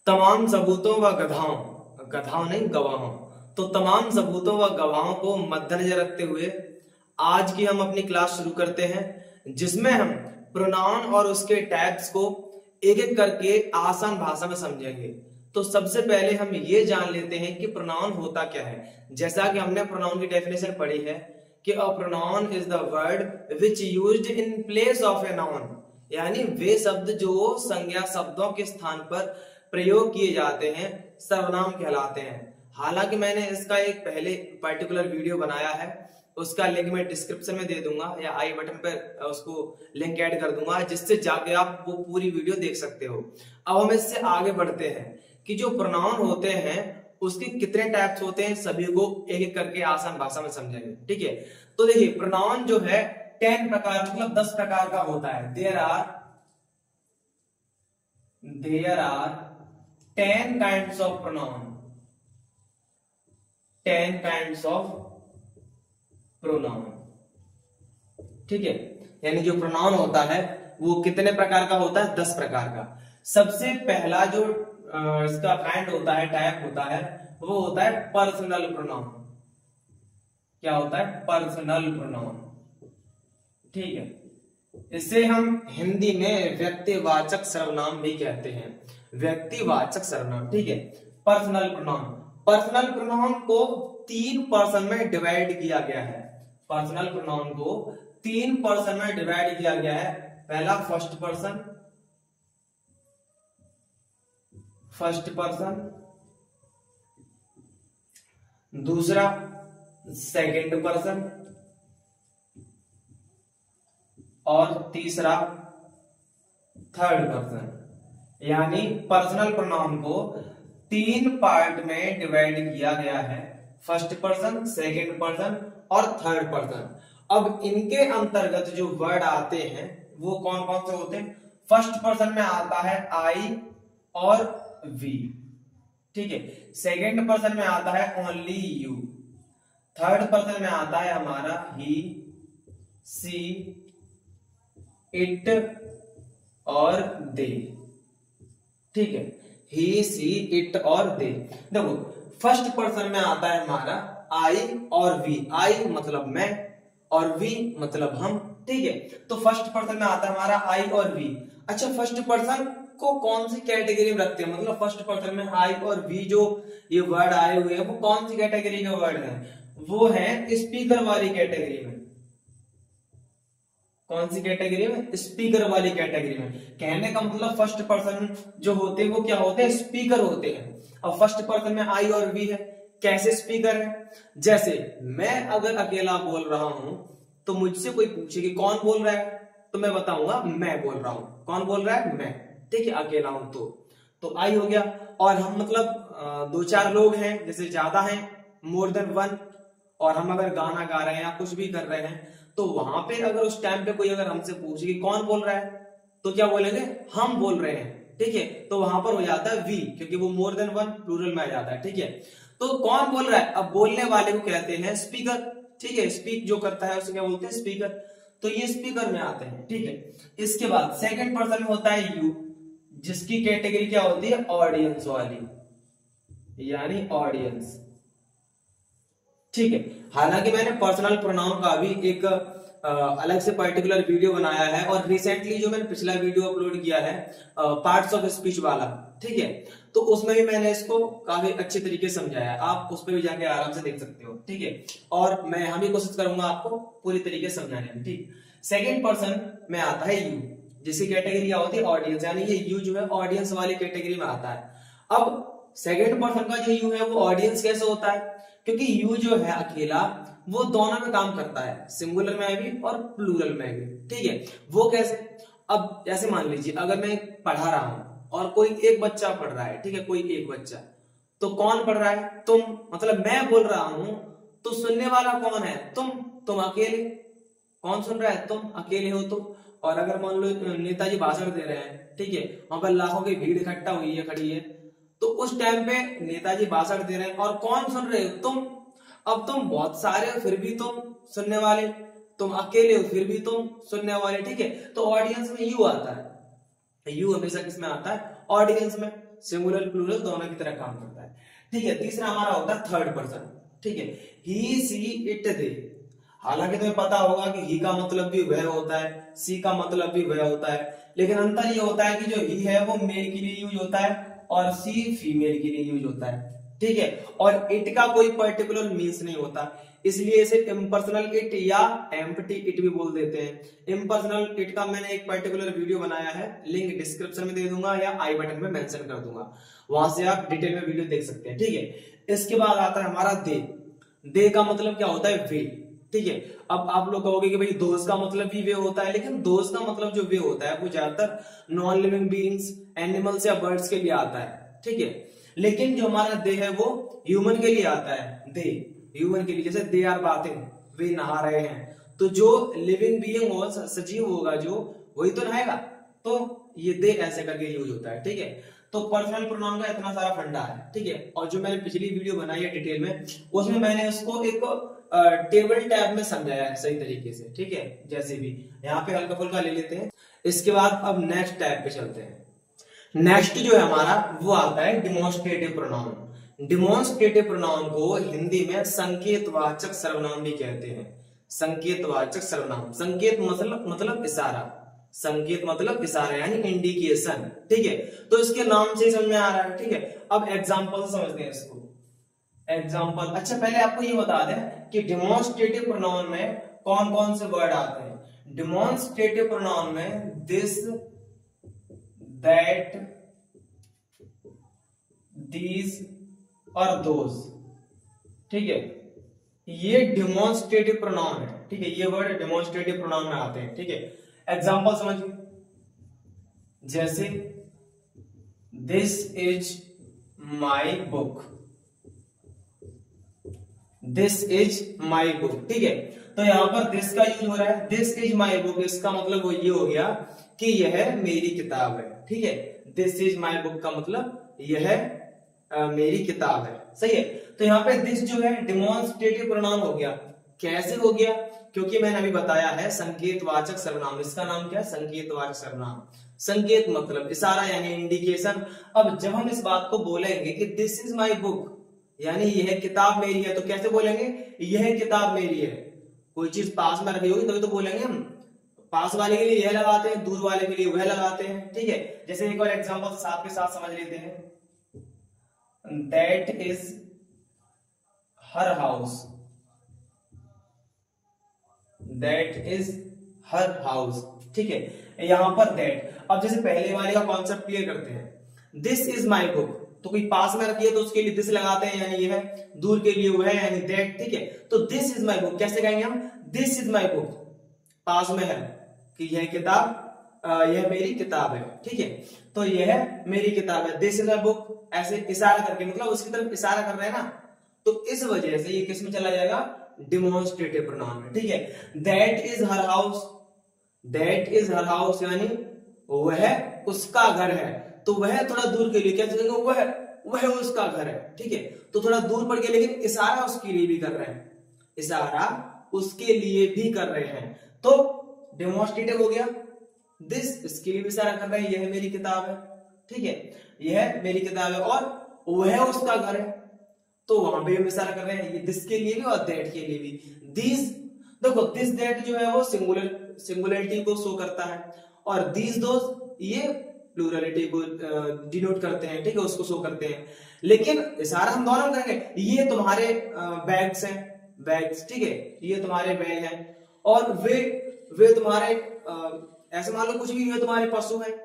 तमाम सबूतों व गवाहों, गवाहों नहीं गवाहों, तो तमाम सबूतों व गवाहों को मद्देनजर रखते हुए आज की हम अपनी क्लास शुरू करते हैं, जिसमें हम प्रोनाउन और उसके टैग्स को एक एक करके आसान भाषा में समझेंगे। तो सबसे पहले हम ये जान लेते हैं कि प्रोनाउन होता क्या है। जैसा कि हमने प्रोनाउन की डेफिनेशन पढ़ी है कि a pronoun is the word which used in place of a noun, यानी वे शब्द जो संज्ञा शब्दों के स्थान पर प्रयोग किए जाते हैं सर्वनाम कहलाते हैं। हालांकि मैंने इसका एक पहले पर्टिकुलर वीडियो बनाया है, उसका लिंक मैं डिस्क्रिप्शन में दे दूंगा या आई बटन पर उसको लिंक ऐड कर दूंगा, जिससे जाके आप वो पूरी वीडियो देख सकते हो। अब हम इससे आगे बढ़ते हैं कि जो प्रोनाउन होते हैं उसके कितने टाइप्स होते हैं, सभी को एक एक करके आसान भाषा में समझेंगे। ठीक है, तो देखिए प्रोनाउन जो है 10 प्रकार मतलब 10 प्रकार का होता है। There are 10 kinds of pronoun, 10 kinds of pronoun. ठीक है, यानी जो प्रोनाउन होता है वो कितने प्रकार का होता है, 10 प्रकार का। सबसे पहला जो इसका काइंड होता है, टाइप होता है, वो होता है पर्सनल प्रोनाउन। क्या होता है? Personal pronoun. ठीक है, इसे हम हिंदी में व्यक्तिवाचक सर्वनाम भी कहते हैं, व्यक्तिवाचक सर्वनाम। ठीक है, पर्सनल प्रोनाउन, पर्सनल प्रोनाउन को 3 पर्सन में डिवाइड किया गया है। पर्सनल प्रोनाउन को 3 पर्सन में डिवाइड किया गया है। पहला फर्स्ट पर्सन, दूसरा सेकंड पर्सन और तीसरा थर्ड पर्सन। यानी पर्सनल प्रोनाउन को 3 पार्ट में डिवाइड किया गया है, फर्स्ट पर्सन, सेकंड पर्सन और थर्ड पर्सन। अब इनके अंतर्गत जो वर्ड आते हैं वो कौन कौन से होते हैं? फर्स्ट पर्सन में आता है आई और वी। ठीक है, सेकंड पर्सन में आता है ओनली यू, थर्ड पर्सन में आता है हमारा ही, सी, इट और दे। ठीक है, ही, सी, इट और दे। देखो फर्स्ट पर्सन में आता है हमारा आई और वी। आई मतलब मैं और वी मतलब हम। ठीक है, तो फर्स्ट पर्सन में आता है हमारा आई और वी। अच्छा, फर्स्ट पर्सन को कौन सी कैटेगरी में रखते हैं? मतलब फर्स्ट पर्सन में आई और वी जो ये वर्ड आए हुए हैं वो कौन सी कैटेगरी के वर्ड हैं? वो है स्पीकर वाली कैटेगरी में। कौन सी कैटेगरी में? स्पीकर वाली कैटेगरी में। कहने का मतलब फर्स्ट पर्सन जो होते हैं वो क्या होते हैं? स्पीकर होते हैं। अब फर्स्ट पर्सन में आई और वी है, कैसे स्पीकर है? जैसे मैं अगर अकेला बोल रहा हूं तो मुझसे कोई पूछे कि कौन बोल रहा है, तो मैं बताऊंगा मैं बोल रहा हूं। कौन बोल रहा है? मैं। ठीक है, अकेला हूं तो आई हो गया। और हम मतलब 2-4 लोग हैं, जैसे ज्यादा हैं, मोर देन 1, और हम अगर गाना गा रहे हैं या कुछ भी कर रहे हैं तो वहां पे अगर उस टाइम पे कोई अगर हमसे पूछे कि कौन बोल रहा है तो क्या बोलेंगे? हम बोल रहे हैं। ठीक है, तो वहां पर हो जाता है वी, क्योंकि वो मोर देन 1 प्लूरल में आ जाता है। ठीक है, तो कौन बोल रहा है? अब बोलने वाले को कहते हैं स्पीकर। ठीक है, स्पीक जो करता है उसे क्या बोलते हैं? स्पीकर। तो ये स्पीकर में आते हैं। ठीक है, इसके बाद सेकंड पर्सन में होता है यू, जिसकी कैटेगरी क्या होती है? ऑडियंस वाली, यानी ऑडियंस। ठीक है, हालांकि मैंने पर्सनल प्रोनाउन का भी एक अलग से पर्टिकुलर वीडियो बनाया है, और रिसेंटली जो मैंने पिछला वीडियो अपलोड किया है पार्ट्स ऑफ स्पीच वाला, ठीक है, तो उसमें भी मैंने इसको काफी अच्छे तरीके से समझाया है। आप उस पर भी जाके आराम से देख सकते हो। ठीक है, और मैं हम ही कोशिश करूंगा आपको पूरी तरीके से समझाने में। ठीक, सेकेंड पर्सन में आता है यू, जिसकी कैटेगरी क्या होती है? ऑडियंस। यानी ये यू जो है ऑडियंस वाली कैटेगरी में आता है। अब सेकेंड पर्सन का जो यू है वो ऑडियंस कैसे होता है? क्योंकि यू जो है अकेला वो दोनों में काम करता है, सिंगुलर में भी और प्लूरल में भी। ठीक है, वो कैसे? अब जैसे मान लीजिए अगर मैं पढ़ा रहा हूं और कोई एक बच्चा पढ़ रहा है, ठीक है, कोई एक बच्चा, तो कौन पढ़ रहा है? तुम। मतलब मैं बोल रहा हूं तो सुनने वाला कौन है? तुम अकेले। कौन सुन रहा है? तुम अकेले हो तुम। और अगर मान लो नेताजी भाषण दे रहे हैं, ठीक है, वहां पर लाखों की भीड़ इकट्ठा हुई है, खड़ी है, तो उस टाइम पे नेताजी भाषण दे रहे हैं और कौन सुन रहे हो? तुम। अब तुम बहुत सारे हो फिर भी तुम सुनने वाले, तुम अकेले हो फिर भी तुम सुनने वाले। ठीक है, तो ऑडियंस में यू आता है। यू हमेशा किसमें आता है? ऑडियंस में सिंगुलर प्लूरल दोनों की तरह काम करता है। ठीक है, तीसरा हमारा होता है थर्ड पर्सन। ठीक है, ही सी इट दे। हालांकि तुम्हें पता होगा कि ही का मतलब भी वह होता है, सी का मतलब भी वह होता है, लेकिन अंतर ये होता है कि जो ही है वो मेल के लिए यूज होता है और सी फीमेल के लिए यूज होता है। ठीक है, और इट का कोई पर्टिकुलर मीन्स नहीं होता, इसलिए इसे इम्पर्सनल इट या एम्प्टी इट भी बोल देते हैं। इम्पर्सनल इट का मैंने एक पर्टिकुलर वीडियो बनाया है, लिंक डिस्क्रिप्शन में दे दूंगा या आई बटन में मेंशन कर दूंगा, वहां से आप डिटेल में वीडियो देख सकते हैं। ठीक है, इसके बाद आता है हमारा दे। दे का मतलब क्या होता है? वे। ठीक है, अब आप लोग कहोगे कि भाई दोस्त का मतलब भी वे होता है, लेकिन दोस्त का मतलब जो वे होता है वो ज्यादातर नॉन लिविंग बीइंग्स, एनिमल्स या बर्ड्स के लिए आता है। ठीक है, लेकिन जो हमारा दे है वो ह्यूमन के लिए आता है। दे ह्यूमन के लिए, जैसे दे आर बाथिंग, वे नहा रहे हैं, तो जो लिविंग बीइंग हो, सजीव होगा जो, वही तो नहाएगा, तो ये दे ऐसे करके यूज होता है। ठीक है, तो पर्सनल प्रोनाउन का इतना सारा फंडा है। ठीक है, और जो मैंने पिछली वीडियो बनाई है डिटेल में, उसमें मैंने उसको एक टेबल टैब में समझाया है सही तरीके से। ठीक है, जैसे भी यहाँ पे हल्का फुल्का ले लेते हैं। इसके बाद अब नेक्स्ट टैब पे चलते हैं। नेक्स्ट जो है हमारा वो आता है डिमॉन्स्ट्रेटिव प्रोनाउन। डिमॉन्स्ट्रेटिव प्रोनाउन को हिंदी में संकेतवाचक सर्वनाम भी कहते हैं। संकेतवाचक सर्वनाम, संकेत मतलब इशारा, संकेत मतलब इशारा यानी इंडिकेशन। ठीक है, तो इसके नाम से समझ में आ रहा है। ठीक है, अब एग्जांपल समझते हैं इसको। एग्जांपल, अच्छा पहले आपको ये बता दें कि डिमॉन्स्ट्रेटिव प्रोनाउन में कौन कौन से वर्ड आते हैं। डिमॉन्स्ट्रेटिव प्रोनाउन में दिस, दैट, दीज और दोज। ठीक है, ये डिमॉन्स्ट्रेटिव प्रोनाउन है। ठीक है, ये वर्ड डिमॉन्स्ट्रेटिव प्रोनाउन में आते हैं। ठीक है, एग्जांपल समझिए, जैसे this is my book, this is my book. ठीक है, तो यहां पर दिस का यूज हो रहा है, दिस इज माई बुक, इसका मतलब वो ये हो गया कि यह मेरी किताब है। ठीक है, दिस इज माई बुक का मतलब यह मेरी किताब है। सही है, तो यहाँ पे दिस जो है डिमॉन्स्ट्रेटिव प्रोनाउन हो गया। कैसे हो गया? क्योंकि मैंने अभी बताया है संकेतवाचक सर्वनाम, इसका नाम क्या है? संकेतवाचक सर्वनाम। संकेत मतलब इशारा यानी इंडिकेशन। अब जब हम इस बात को बोलेंगे कि दिस इज माई बुक, यानी यह किताब मेरी है, तो कैसे बोलेंगे? यह किताब मेरी है। कोई चीज पास में रखी होगी तभी तो बोलेंगे हम। पास वाले के लिए यह लगाते हैं, दूर वाले के लिए वह लगाते हैं। ठीक है, जैसे एक और एग्जांपल साथ के साथ समझ लेते हैं। That is her house, that is her house. ठीक है, यहां पर दैट, अब जैसे पहले वाले का कॉन्सेप्ट क्लियर करते हैं। दिस इज माई बुक, तो कोई पास में रखी है तो उसके लिए दिस लगाते हैं यानी ये है, दूर के लिए वो है यानी दैट। ठीक है, तो दिस इज माई बुक कैसे कहेंगे हम? दिस इज माई बुक, पास में है कि यह किताब, यह मेरी किताब है। ठीक है, तो यह मेरी किताब है। दिस इज माई बुक ऐसे इशारा करके, मतलब उसकी तरफ इशारा कर रहे हैं ना, तो इस वजह से ये किस में चला जाएगा? डिमॉन्स्ट्रेटिव प्रोनाउन में। ठीक है, that is her house, that is her house यानी वह उसका घर है, तो वह थोड़ा दूर के लिए क्या चलेगा? वह उसका घर है। ठीक है, तो थोड़ा दूर पड़ गया, लेकिन इशारा उसके लिए भी कर रहे हैं, इशारा उसके लिए भी कर रहे हैं, तो डेमोन्स्ट्रेटिव हो गया। दिस इसके लिए भी इशारा कर रहे हैं, यह मेरी किताब है। ठीक है, यह मेरी किताब है और वह उसका घर है, तो वहां पे हम इशारा कर रहे हैं, ये दिस के लिए भी और दैट के लिए भी। दिस, देखो दिस दैट जो है वो सिंगुलरिटी को शो करता है, और दीज दोस्त ये प्लूरलिटी को डिनोट करते हैं। ठीक है, उसको शो करते हैं, लेकिन इशारा हम दोनों करेंगे। ये तुम्हारे बैग्स हैं, बैग्स। ठीक है, ये तुम्हारे बैग हैं, और वे तुम्हारे ऐसे मान लो कुछ भी, वे तुम्हारे पशु हैं।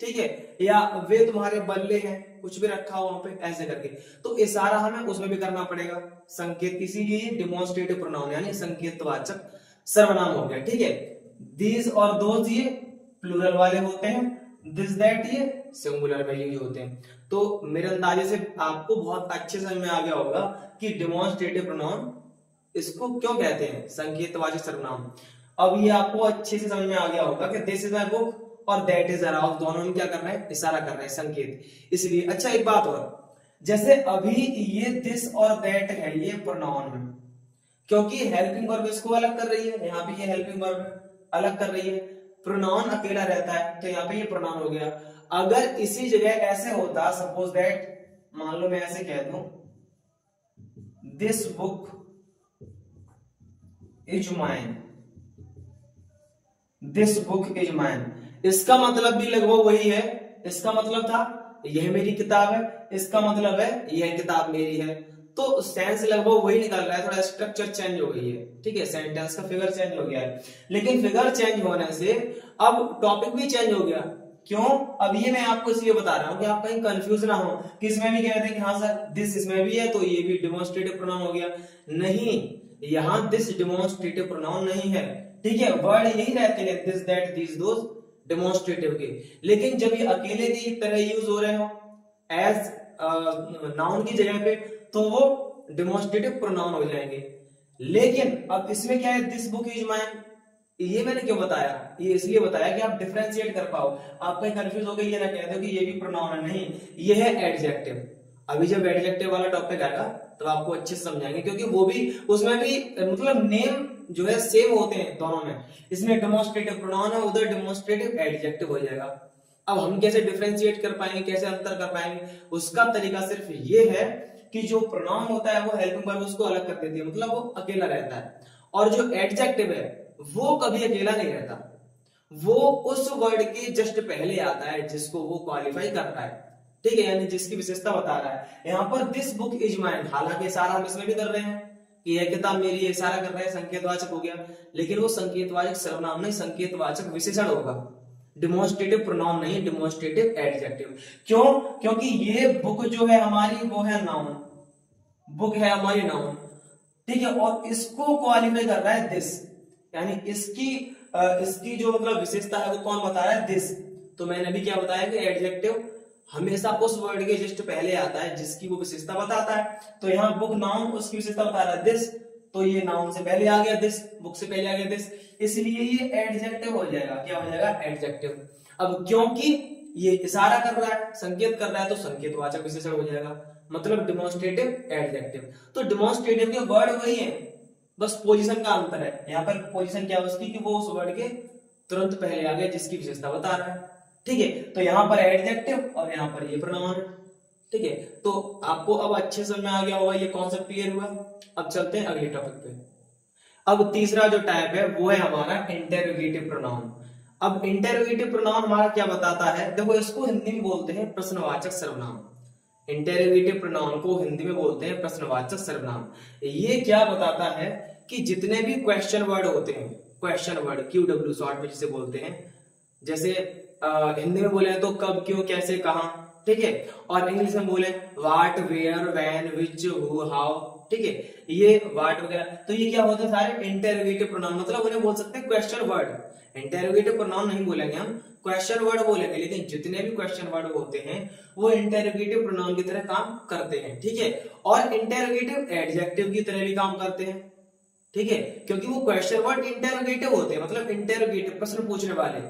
ठीक है, या वे तुम्हारे बल्ले हैं, कुछ भी रखा हो वहां पे ऐसे करके, तो इशारा हमें उसमें भी करना पड़ेगा, संकेत। इसीलिए डिमॉन्स्ट्रेटिव प्रोनाउन यानी संकेतवाचक सर्वनाम हो गया। ठीक है, दीज और दोज ये प्लूरल वाले होते हैं, दिस दैट ये सिंगुलर में यूज होते हैं। तो मेरे अंदाजे से आपको बहुत अच्छे समझ में आ गया होगा कि डिमॉन्स्ट्रेटिव प्रोनाउन इसको क्यों कहते हैं, संकेतवाचक सर्वनाम। अब ये आपको अच्छे से समझ में आ गया होगा कि दिस इज माई बुक और दैट इज हर हाउस, दोनों में क्या कर रहे हैं? इशारा कर रहे हैं, संकेत। इसलिए अच्छा एक बात और, जैसे अभी ये दिस और दैट है, ये प्रोनाउन है, क्योंकि हेल्पिंग वर्ब इसको अलग कर रही है, यहाँ पे ये हेल्पिंग वर्ब अलग कर रही है। प्रोनाउन अकेला रहता है, तो यहाँ पे ये प्रोनाउन हो गया। अगर इसी जगह ऐसे होता, सपोज दैट, मान लो मैं ऐसे कह दूं, this book is mine, this book is mine, इसका मतलब भी लगभग वही है। इसका मतलब था यह मेरी किताब है, इसका मतलब है यह किताब मेरी है। तो सेंस लगभग वही निकल रहा है, थोड़ा स्ट्रक्चर चेंज हो गई है, ठीक है, सेंटेंस का फिगर चेंज हो गया है। लेकिन फिगर चेंज होने से अब टॉपिक भी चेंज हो गया। क्यों? अब ये मैं आपको इसलिए बता रहा हूं कि आप कहीं कंफ्यूज ना हो कि इसमें भी कहते हैं कि हाँ सर दिस इसमें भी है तो ये भी डिमोन्स्ट्रेटिव प्रोनाउन हो गया। नहीं, यहां दिस डिमोन्स्ट्रेटिव प्रोनाउन नहीं है, ठीक है, वर्ड यही रहते हैं this that this those demonstrative के। लेकिन जब ये अकेले की तरह यूज हो रहे हो एज नाउन की जगह पे तो वो डिमोन्स्ट्रेटिव प्रोनाउन हो जाएंगे। लेकिन अब इसमें क्या है, दिस बुक इज माइन, ये मैंने क्यों बताया, ये इसलिए बताया कि आप डिफरेंशिएट कर पाओ। आप कहीं कंफ्यूज हो गए ये ना कहते हो कि ये भी प्रोनाउन है, नहीं, ये है एडजेक्टिव। अभी जब एडजेक्टिव वाला टॉपिक आएगा तो आपको अच्छे से समझाएंगे, क्योंकि वो भी उसमें भी मतलब नेम जो है सेम होते हैं दोनों में। इसमें डेमोन्स्ट्रेटिव प्रोनाउन है, उधर डेमोन्स्ट्रेटिव एडजेक्टिव हो जाएगा। अब हम कैसे डिफरेंशिएट कर पाएंगे, कैसे अंतर कर पाएंगे, उसका तरीका सिर्फ ये है कि जो प्रोनाउन होता है वो हेल्पिंग वर्ब उसको अलग कर देती है, मतलब वो अकेला रहता है। और जो एडजेक्टिव है वो कभी अकेला नहीं रहता, वो उस वर्ड के जस्ट पहले आता है जिसको वो क्वालिफाई कर रहा है, ठीक है, यानी जिसकी विशेषता बता रहा है। यहाँ पर दिस बुक इज माइन, हालांकि सारा हम इसमें भी कर रहे हैं कि यह किताब मेरी है, सारा कर रहे हैं, संकेतवाचक हो गया, लेकिन वो संकेतवाचक सर्वनाम नहीं, संकेतवाचक विशेषण होगा, डिमोन्स्ट्रेटिव प्रोनाउन नहीं, डिमोन्स्ट्रेटिव एडजेक्टिव। क्यों? क्योंकि ये बुक जो है हमारी वो है नाउन, बुक है हमारी नाउन, ठीक है, और इसको क्वालिफाई कर रहा है दिस, यानी इसकी जो मतलब विशेषता है वो कौन बता रहा है, दिस। तो मैंने अभी क्या बताया कि एडजेक्टिव हमेशा उस वर्ड के जस्ट पहले आता है जिसकी वो विशेषता बताता है। तो यहाँ बुक नाउन उसकी विशेषता बता रहा है दिस, तो ये नाउन से पहले आ गया दिस, बुक से पहले आ गया दिस, इसलिए ये एडजेक्टिव हो जाएगा। क्या हो जाएगा? एडजेक्टिव। अब क्योंकि ये इशारा कर रहा है, संकेत कर रहा है, तो संकेतवाचक विशेषण हो जाएगा, मतलब डिमोन्स्ट्रेटिव एडजेक्टिव। तो डिमोन्स्ट्रेटिव के वर्ड वही है, बस पोजीशन का अंतर है। यहाँ पर पोजीशन क्या है उसकी कि वो उस वर्ड के तुरंत पहले आ गया जिसकी विशेषता बता रहा है, ठीक है। तो यहाँ पर एडजेक्टिव और यहाँ पर ये प्रोनाउन है, ठीक है। तो आपको अब अच्छे समझ में आ गया होगा, ये कॉन्सेप्ट क्लियर हुआ। अब चलते हैं अगले टॉपिक पे। अब तीसरा जो टाइप है वो है हमारा इंटेरोगेटिव प्रोनाउन। अब इंटेरोगेटिव प्रोनाउन हमारा क्या बताता है, देखो इसको हिंदी में बोलते हैं प्रश्नवाचक सर्वनाम। इंटेरोगेटिव प्रोनाउन को हिंदी में बोलते हैं प्रश्नवाचक सर्वनाम। ये क्या बताता है कि जितने भी क्वेश्चन वर्ड होते हैं, क्वेश्चन वर्ड QW शॉर्ट में जिसे बोलते हैं, जैसे हिंदी में बोले तो कब, क्यों, कैसे, कहां, ठीक है, और इंग्लिश में बोले what, where, when, which, who, how, ठीक है, ये व्हाट वगैरह, तो ये क्या होते हैं सारे इंटेरोगेटिव प्रोनाउन, मतलब उन्हें बोल सकते हैं क्वेश्चन वर्ड। इंटेरोगेटिव प्रोनाउन नहीं बोलेंगे हम, क्वेश्चन वर्ड बोलेंगे, लेकिन जितने भी क्वेश्चन वर्ड होते हैं वो इंटेरोगेटिव प्रोनाउन की तरह काम करते हैं, ठीक है, और इंटेरोगेटिव एडजेक्टिव की तरह भी काम करते हैं, ठीक है, क्योंकि वो क्वेश्चन वर्ड इंटेरोगेटिव होते हैं, मतलब इंटेरोगेटिव प्रश्न पूछने वाले,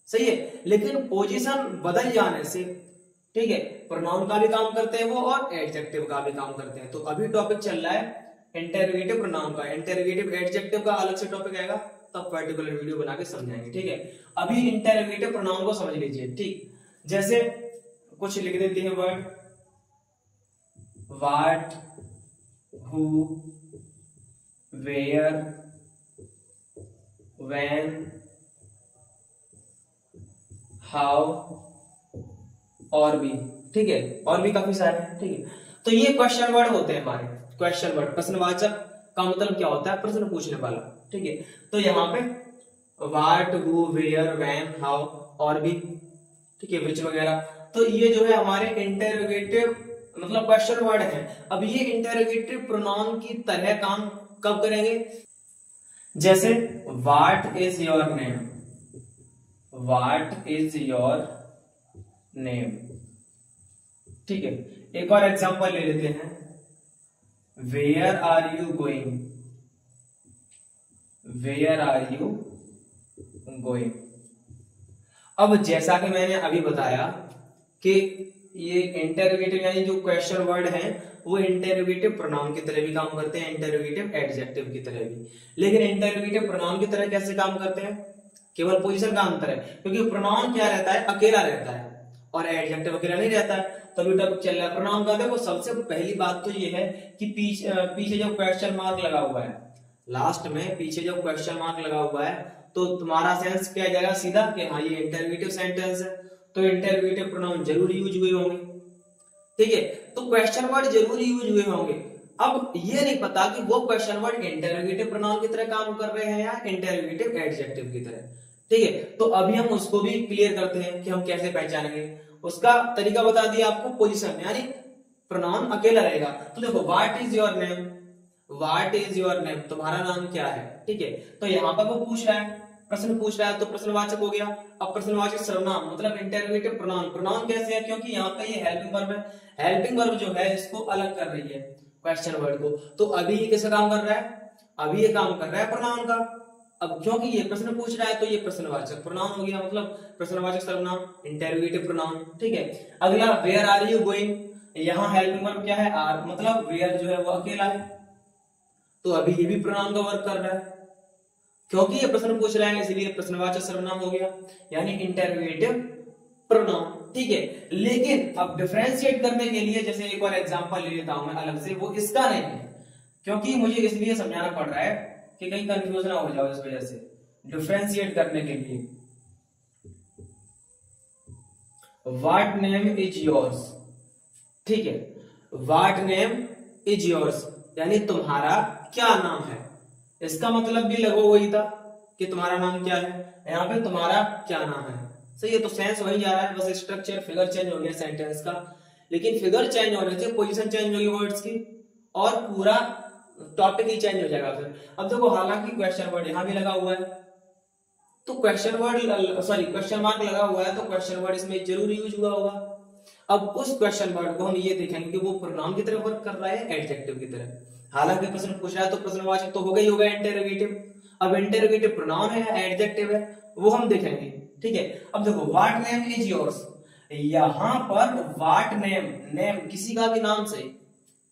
सही है। लेकिन पोजीशन बदल जाने से, ठीक है, प्रोनाउन का भी काम करते हैं वो और एडजेक्टिव का भी काम करते हैं। तो अभी टॉपिक चल रहा है इंटेरोगेटिव प्रोनाउन का, इंटेरोगेटिव एडजेक्टिव का अलग से टॉपिक आएगा, तब पर्टिकुलर वीडियो बना के समझाएंगे, ठीक है। अभी इंटेरोगेटिव प्रोनाउन को समझ लीजिए, ठीक, जैसे कुछ लिख देते हैं word, what, who, where, when, how, और भी, ठीक है, और भी काफी सारे हैं, ठीक है। तो ये क्वेश्चन वर्ड होते हैं हमारे, क्वेश्चन वर्ड। प्रश्नवाचक का मतलब क्या होता है, प्रश्न पूछने वाला, ठीक है। तो यहाँ पे what, who, where, when, how, और भी, ठीक है, व्हिच वगैरह, तो ये जो है हमारे इंटेरोगेटिव मतलब क्वेश्चन वर्ड है। अब ये इंटेरोगेटिव प्रोनाउन की तरह काम कब करेंगे, जैसे what is your name, what is your name, ठीक है। एक और एग्जांपल ले लेते हैं, where are you going, where are you going. अब जैसा कि मैंने अभी बताया कि ये इंटेरोगेटिव यानी जो क्वेश्चन वर्ड है वो इंटेरोगेटिव प्रोनाउन की तरह भी काम करते हैं, इंटेरोगेटिव एडजेक्टिव की तरह भी। लेकिन इंटेरोगेटिव प्रोनाउन की तरह कैसे काम करते हैं, केवल पोजीशन का अंतर है, क्योंकि प्रोनाउन क्या रहता है, अकेला रहता है, और एडजेक्टिव अकेला नहीं रहता है। तो अभी टॉपिक चल रहा है प्रोनाउन का। देखो सबसे पहली बात तो ये है कि पीछे जो क्वेश्चन मार्क लगा हुआ है, लास्ट में पीछे जो क्वेश्चन मार्क लगा हुआ है, तो तुम्हारा सेंस क्या जाएगा सीधा कि हाँ ये इंटररोगेटिव सेंटेंस है, तो इंटररोगेटिव प्रोनाउन जरूर यूज हुए होंगे। ठीक है, तो क्वेश्चन वर्ड जरूर यूज हुए होंगे। अब ये नहीं पता कि वो क्वेश्चन वर्ड इंटररोगेटिव प्रोनाउन की तरह काम कर रहे हैं या इंटररोगेटिव एडजेक्टिव की तरह। ठीक है, तो अभी हम उसको भी क्लियर करते हैं कि हम कैसे पहचानेंगे। उसका तरीका बता दिया आपको, पोजीशन यानी प्रोनाउन अकेला रहेगा। तो देखो what is your name, what is your name, तुम्हारा नाम क्या है। ठीक है, तो यहाँ पर वो पूछ रहा है, प्रश्न पूछ रहा है, तो प्रश्नवाचक हो गया। अब प्रश्नवाचक सर्वनाम मतलब इंटररोगेटिव प्रोनाउन। प्रोनाउन कैसे है, क्योंकि यहाँ पे ये हेल्पिंग वर्ब है, हेल्पिंग वर्ब जो है इसको अलग कर रही है क्वेश्चन वर्ड को। तो अभी ये कैसे काम कर रहा है, अभी ये काम कर रहा है प्रोनाउन का। अब क्योंकि ये प्रश्न पूछ रहा है तो ये प्रश्नवाचक प्रोनाउन हो गया, मतलब प्रश्नवाचक सर्वनाम इंटररोगेटिव प्रोनाउन। ठीक है, अगला वेयर आर यू गोइंग, यहाँ हेल्पिंग वर्ब क्या है आर, मतलब वेयर जो है वो अकेला है, तो अभी ये भी प्रोनाउन का वर्क कर रहा है। क्योंकि ये प्रश्न पूछ रहा है इसलिए प्रश्नवाचक सर्वनाम हो गया, यानी इंटररोगेटिव प्रोनाउन। ठीक है, लेकिन अब डिफरेंशिएट करने के लिए जैसे एक और एग्जांपल ले लेता हूं मैं अलग से, वो इसका नहीं है, क्योंकि मुझे इसलिए समझाना पड़ रहा है कि कहीं कंफ्यूजन ना हो जाए इस वजह से। डिफरेंशिएट करने के लिए व्हाट नेम इज योर्स, ठीक है, व्हाट नेम इज योर्स यानी तुम्हारा क्या नाम है। इसका मतलब भी लगभग वही था कि तुम्हारा नाम क्या है, यहाँ पे तुम्हारा क्या नाम है। सही है, तो सेंस वही जा रहा है, बस स्ट्रक्चर फिगर चेंज हो गया सेंटेंस का, लेकिन फिगर चेंज होने से पोजीशन चेंज होगी वर्ड्स की और पूरा टॉपिक ही चेंज हो जाएगा फिर। अब देखो हालांकि क्वेश्चन वर्ड यहाँ भी लगा हुआ है, तो question word sorry question mark लगा हुआ है, तो क्वेश्चन वर्ड इसमें जरूर यूज हुआ होगा। अब उस क्वेश्चन वर्ड को हम ये देखेंगे कि वो प्रोनाउन की तरह वर्क कर रहा है एडजेक्टिव की तरह। हालांकि प्रश्न पूछ रहा है तो प्रश्नवाचक तो होगा ही होगा इंटररोगेटिव। अब इंटररोगेटिव प्रोनाउन है या एडजेक्टिव है वो हम देखेंगे। ठीक है, अब देखो व्हाट नेम इज योर्स, यहां पर व्हाट नेम, नेम किसी का भी नाम से,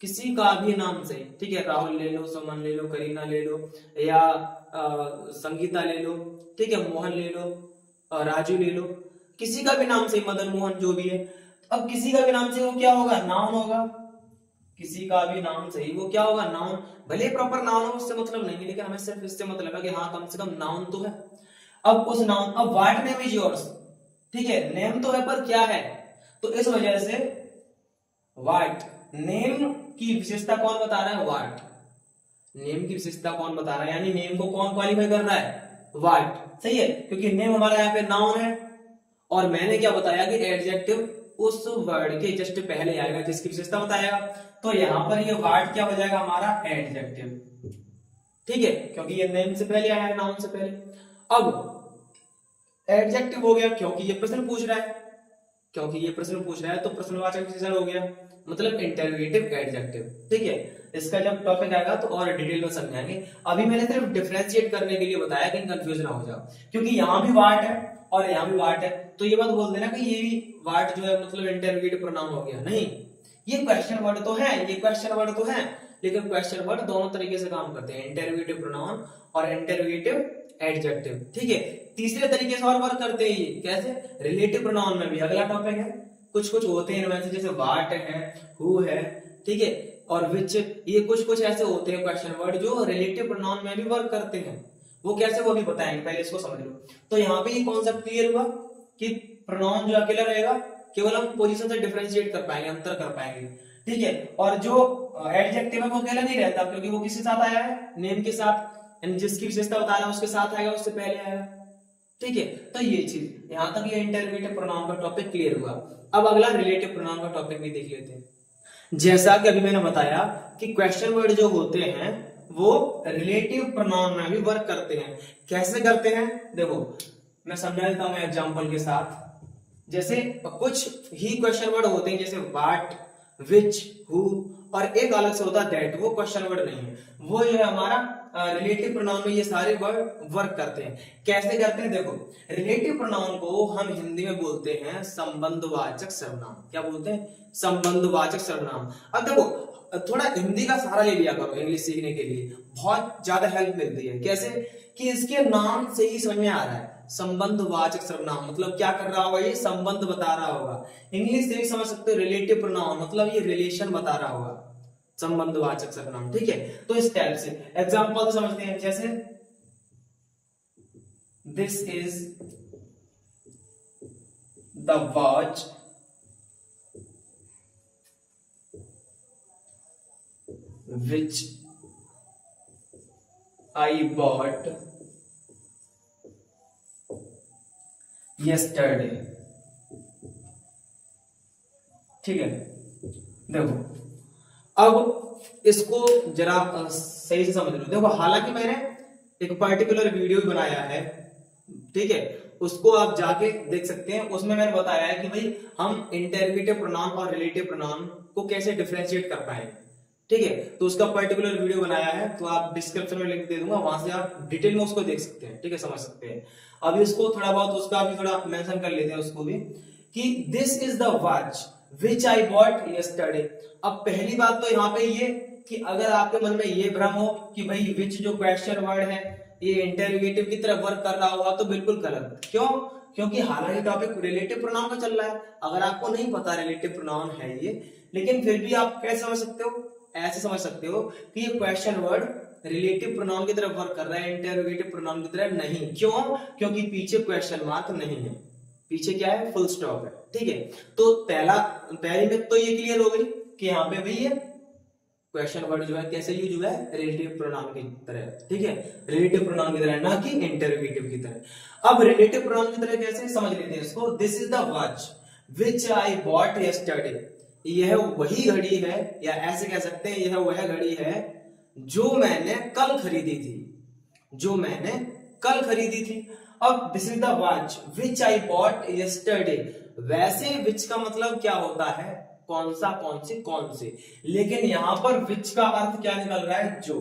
किसी का भी नाम से, ठीक है, राहुल ले लो, सुमन ले लो, करीना ले लो, या संगीता ले लो, ठीक है, मोहन ले लो, राजू ले लो, किसी का भी नाम से, मदन मोहन जो भी है। अब किसी का भी नाम से वो क्या होगा, नाउन होगा। किसी का भी नाम से ही वो क्या होगा, नाउन। भले प्रॉपर नाउन हो उससे मतलब नहीं, लेकिन हमें सिर्फ इससे मतलब है कि हाँ कम से कम नाउन तो है। अब उस नाउन, अब व्हाट नेम इज योर्स, ठीक है, नेम तो है पर क्या है, तो इस वजह से व्हाट, नेम की विशेषता कौन बता रहा है, व्हाट, नेम की विशेषता कौन बता रहा है, यानी नेम को कौन क्वालिफाई कर रहा है, व्हाट। सही है, क्योंकि नेम हमारा यहाँ पे नाउन है और मैंने क्या बताया कि एडजेक्टिव उस वर्ड के जस्ट पहले आएगा जिसकी विशेषता बताएगा, तो यहां पर ये व्हाट क्या हो जाएगा हमारा, एडजेक्टिव। ठीक है, क्योंकि ये नेम से पहले आया है, नाउन से पहले। अब एडजेक्टिव हो गया क्योंकि ये प्रश्न पूछ रहा है, क्योंकि ये प्रश्न पूछ रहा है तो प्रश्नवाचक विशेषण हो गया, मतलब इंटररोगेटिव एडजेक्टिव। ठीक है, इसका जब टॉपिक आएगा तो और डिटेल में समझाएंगे। अभी मैंने सिर्फ डिफरेंशिएट करने के लिए बताया कि कंफ्यूजन ना हो जाओ, क्योंकि यहाँ भी व्हाट है और यहाँ भी व्हाट है, तो ये मत बोल देना कि ये भी व्हाट जो है मतलब इंटररोगेटिव प्रोनाउन हो गया। नहीं, ये क्वेश्चन वर्ड तो है, ये क्वेश्चन वर्ड तो है, लेकिन क्वेश्चन वर्ड दोनों तरीके से काम करते हैं, इंटररोगेटिव प्रोनाउन और इंटररोगेटिव एडजेक्टिव। ठीक है, तीसरे तरीके से और वर्क करते हैं ये, कैसे, रिलेटिव प्रोनाउन में भी अगला टॉपिक है। कुछ कुछ होते हैं इनमें से, जैसे व्हाट है, हु है, ठीक है, और विच, ये कुछ कुछ ऐसे होते हैं क्वेश्चन वर्ड जो रिलेटिव प्रोनाउन में भी वर्क करते हैं। वो कैसे, वो भी बताएंगे, पहले इसको समझ लो। तो यहाँ पे ये कॉन्सेप्ट क्लियर हुआ कि प्रोनाउन जो अकेला रहेगा केवल हम पोजीशन से डिफरेंशिएट कर पाएंगे, अंतर कर पाएंगे। ठीक है, और जो एडजेक्टिव है वो अकेला नहीं रहता, क्योंकि वो किसके साथ आया है, नेम के साथ, जिसकी विशेषता बता रहा है उसके साथ आएगा, उससे पहले आएगा। ठीक है, तो ये चीज यहां तक ये इंटररोगेटिव प्रोनाउन का टॉपिक क्लियर हुआ। अब अगला रिलेटिव प्रोनाउन का टॉपिक भी देख लेते हैं। जैसा कि अभी मैंने बताया कि क्वेश्चन वर्ड जो होते हैं वो रिलेटिव प्रोनाउन में भी वर्क करते हैं। कैसे करते हैं, देखो मैं समझा देता हूं एग्जांपल के साथ। जैसे कुछ ही क्वेश्चन वर्ड होते हैं, जैसे व्हाट, विच, हु, और एक अलग से होता है दैट, वो क्वेश्चन वर्ड नहीं है, वो जो है हमारा रिलेटिव प्रोनाउन में ये सारे वर्ड वर्क करते हैं। कैसे करते हैं, देखो रिलेटिव प्रोनाउन को हम हिंदी में बोलते हैं संबंधवाचक सर्वनाम। क्या बोलते हैं, संबंधवाचक सर्वनाम। अब देखो थोड़ा हिंदी का सहारा ले लिया करो इंग्लिश सीखने के लिए, बहुत ज्यादा हेल्प मिलती है। कैसे कि इसके नाम से ही समझ में आ रहा है संबंधवाचक सर्वनाम, मतलब क्या कर रहा होगा, ये संबंध बता रहा होगा। इंग्लिश से भी समझ सकते हो रिलेटिव प्रोनाउन, मतलब ये रिलेशन बता रहा होगा, संबंधवाचक सर्वनाम। ठीक है, तो इस टाइप से एग्जांपल समझते हैं, जैसे this is the watch which I bought yesterday। ठीक है, देखो अब इसको जरा सही से समझ लो। देखो हालांकि मैंने एक पर्टिकुलर वीडियो बनाया है, ठीक है, उसको आप जाके देख सकते हैं। उसमें मैंने बताया है कि भाई हम इंटरोगेटिव प्रोनाउन और रिलेटिव प्रोनाउन को कैसे डिफरेंशिएट कर पाएंगे। ठीक है, तो उसका पर्टिकुलर वीडियो बनाया है, तो आप डिस्क्रिप्शन में लिंक दे दूंगा, वहां से आप डिटेल में उसको देख सकते हैं। ठीक है, समझ सकते हैं। अब इसको थोड़ा बहुत उसका भी थोड़ा मेंशन कर लेते हैं उसको भी, कि this is the watch which I bought yesterday. अब पहली बात तो यहाँ पे ये कि अगर आपके मन में ये भ्रम हो कि भाई विच जो क्वेश्चन वर्ड है ये इंटरोगेटिव की तरफ वर्क कर रहा होगा, तो बिल्कुल गलत। क्यों? क्योंकि हालांकि टॉपिक रिलेटिव प्रोनाउन का चल रहा है। अगर आपको नहीं पता रिलेटिव प्रोनाउन है ये, लेकिन फिर भी आप कैसे समझ सकते हो, ऐसे समझ सकते हो कि ये क्वेश्चन वर्ड रिलेटिव प्रोनाउन की तरफ वर्क कर रहा है, इंटरोगेटिव प्रोनाउन की तरफ नहीं। क्यों? क्योंकि पीछे क्वेश्चन मार्क नहीं है, पीछे क्या है, फुल स्टॉप है। ठीक है, तो पहली में तो ये क्लियर हो गई कि यहाँ पे भी ये क्वेश्चन वर्ड जो है कैसे यूज हुआ है, रिलेटिव प्रोनाउन की तरह। ठीक है, रिलेटिव प्रोनाउन की तरह, ना कि इंटरोगेटिव की तरह। अब रिलेटिव प्रोनाउन की तरह कैसे समझ लेते हैं इसको। This is the watch which I bought yesterday. यह वही घड़ी है, या ऐसे कह सकते हैं यह वह घड़ी है जो मैंने कल खरीदी थी, जो मैंने कल खरीदी थी। अब this is the watch which I bought yesterday, वैसे विच का मतलब क्या होता है, कौन सा, कौन से, कौन से। लेकिन यहां पर विच का अर्थ क्या निकल रहा है, जो।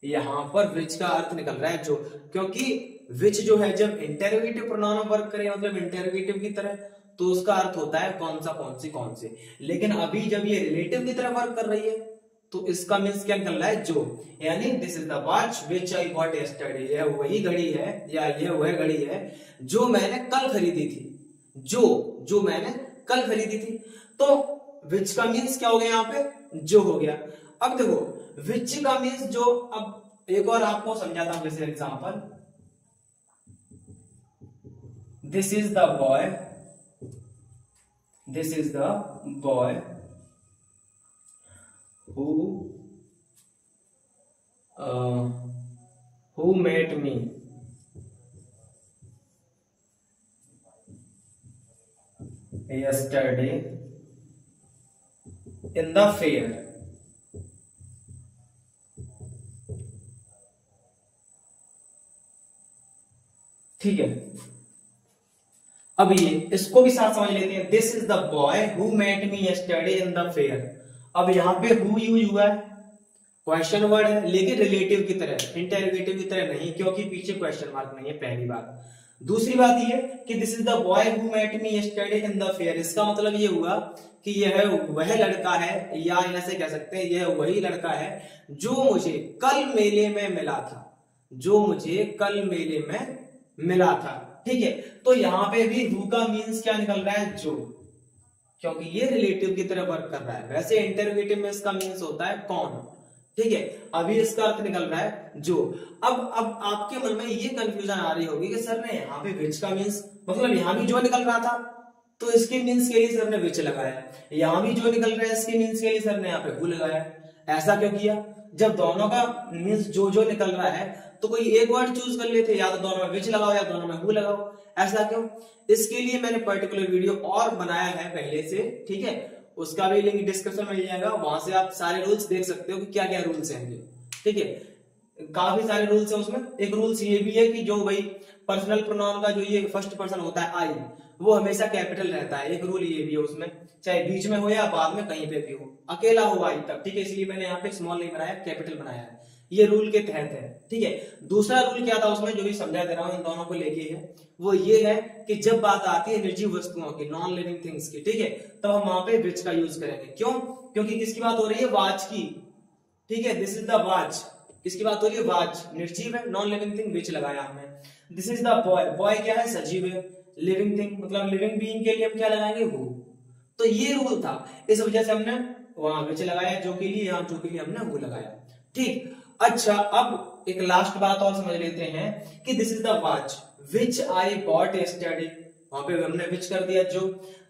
यहां पर विच का अर्थ निकल रहा है जो, क्योंकि विच जो है जब इंटरोगेटिव प्रोनाउन वर्क करे, मतलब इंटरोगेटिव की तरह, तो उसका अर्थ होता है कौन सा, कौन सी, कौन से। लेकिन अभी जब ये रिलेटिव की तरह वर्क कर रही है, तो इसका मीन्स क्या निकल रहा है, जो। यानी this is the watch which I bought yesterday, यह वही घड़ी है या यह वह घड़ी है जो मैंने कल खरीदी थी, जो मैंने कल खरीदी थी। तो विच का मीन्स क्या हो गया, यहाँ पे जो हो गया। अब देखो विच का मीन्स जो। अब एक और आपको समझाता हूं, जैसे example, this is the boy, this is the boy who met me yesterday in the fair। ठीक है, अब ये इसको भी साथ समझ लेते हैं। This is the boy who met me yesterday in the fair. अब यहाँ पे हु यूज हुआ है, क्वेश्चन वर्ड है, लेकिन रिलेटिव की तरह, इंटरोगेटिव की तरह नहीं, क्योंकि पीछे क्वेश्चन मार्क नहीं है, पहली बात। दूसरी बात ये कि this is the boy who met me yesterday in the fair, इसका मतलब ये हुआ कि यह वह लड़का है, या ऐसे कह सकते हैं यह वही लड़का है जो मुझे कल मेले में मिला था, जो मुझे कल मेले में मिला था। ठीक है, तो यहां पे भी हु का मीन्स क्या निकल रहा है, जो, क्योंकि ये रिलेटिव की तरह वर्क कर रहा है। वैसे इंटरोगेटिव में इसका मीन्स होता है कौन। ठीक है, अभी इसका अर्थ निकल रहा है जो। अब आपके मन में ये कंफ्यूजन आ रही होगी कि सर ने यहाँ पे विच का मीन्स, मतलब यहाँ भी जो निकल रहा था तो इसके मीन्स के लिए सर ने विच लगाया, यहाँ भी जो निकल रहा है इसके मीन्स के लिए सर ने यहाँ पे हु लगाया। ऐसा क्यों किया? जब दोनों का मीन्स जो निकल रहा है तो कोई एक वर्ड चूज कर लेते, या तो दोनों में विच लगाओ या दोनों में हु लगाओ। ऐसा क्यों? इसके लिए मैंने पर्टिकुलर वीडियो और बनाया है पहले से। ठीक है, उसका भी लिंक डिस्क्रिप्शन में मिल जाएगा, वहां से आप सारे रूल्स देख सकते हो कि क्या क्या रूल्स हैं। ठीक है, काफी सारे रूल्स है उसमें। एक रूल्स ये भी है कि जो भाई पर्सनल प्रोनाउन का जो ये फर्स्ट पर्सन होता है आई, वो हमेशा कैपिटल रहता है। एक रूल ये भी है उसमें, चाहे बीच में हो या बाद में कहीं पे भी हो, अकेला हो आई तक। ठीक है, इसलिए मैंने यहाँ पे स्मॉल नहीं बनाया, कैपिटल बनाया है, ये रूल के तहत है। ठीक है, दूसरा रूल क्या था उसमें, जो भी समझा दे रहा हूं इन दोनों को लेके है, वो ये है कि जब बात आती है निर्जीव वस्तुओं की, नॉन लिविंग थिंग्स की, ठीक है, तब हम वहां पे विच का यूज करेंगे। क्यों? क्योंकि किसकी बात हो रही है, वॉच की। ठीक है, दिस इज द वॉच, किसकी बात हो रही है, वॉच, निर्जीव है, नॉन लिविंग थिंग, विच लगाया हमने। This is the boy, boy क्या है, सजीव है, लिविंग थिंग मतलब लिविंग बीइंग के लिए हम क्या लगाएंगे, हु। तो ये रूल था, इस वजह से हमने वहां विच लगाया, जो के लिए, यहाँ जो के लिए हमने हु लगाया। ठीक, अच्छा अब एक लास्ट बात और समझ लेते हैं कि this is the watch which I bought yesterday, वहां पे हमने विच कर दिया जो।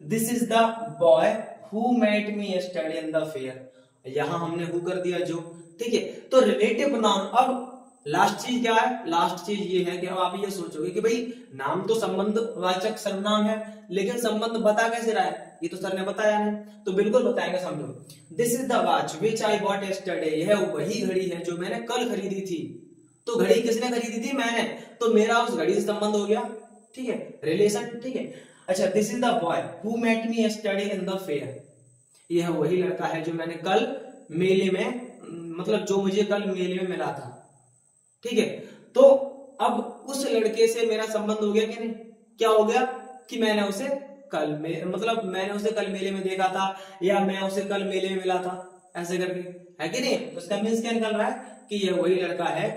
This is the boy who met me yesterday in the fair, यहां हमने हु कर दिया जो। ठीक है, तो रिलेटिव प्रोनाउन। अब लास्ट चीज क्या है, लास्ट चीज ये है कि अब आप ये सोचोगे कि भाई नाम तो संबंधवाचक सर्वनाम है, लेकिन संबंध बता कैसे रहा है, ये तो सर ने बताया नहीं, तो बिल्कुल बताएंगे, समझो। This is the watch which I bought yesterday, यह वही घड़ी है जो मैंने कल खरीदी थी। तो घड़ी किसने खरीदी थी, मैंने, तो मेरा उस घड़ी से संबंध हो गया। ठीक है, रिलेशन। ठीक है, अच्छा this is the boy who met me yesterday in the fair, यह वही लड़का है जो मैंने कल मेले में, मतलब जो मुझे कल मेले में मिला था। ठीक है, तो अब उस लड़के से मेरा संबंध हो गया कि नहीं, क्या हो गया कि मैंने उसे कल मतलब मैंने उसे कल मेले में देखा था, या मैं उसे कल मेले में मिला था, ऐसे करके, है कि नहीं। तो इसका मीन्स क्या निकल रहा है कि यह वही लड़का है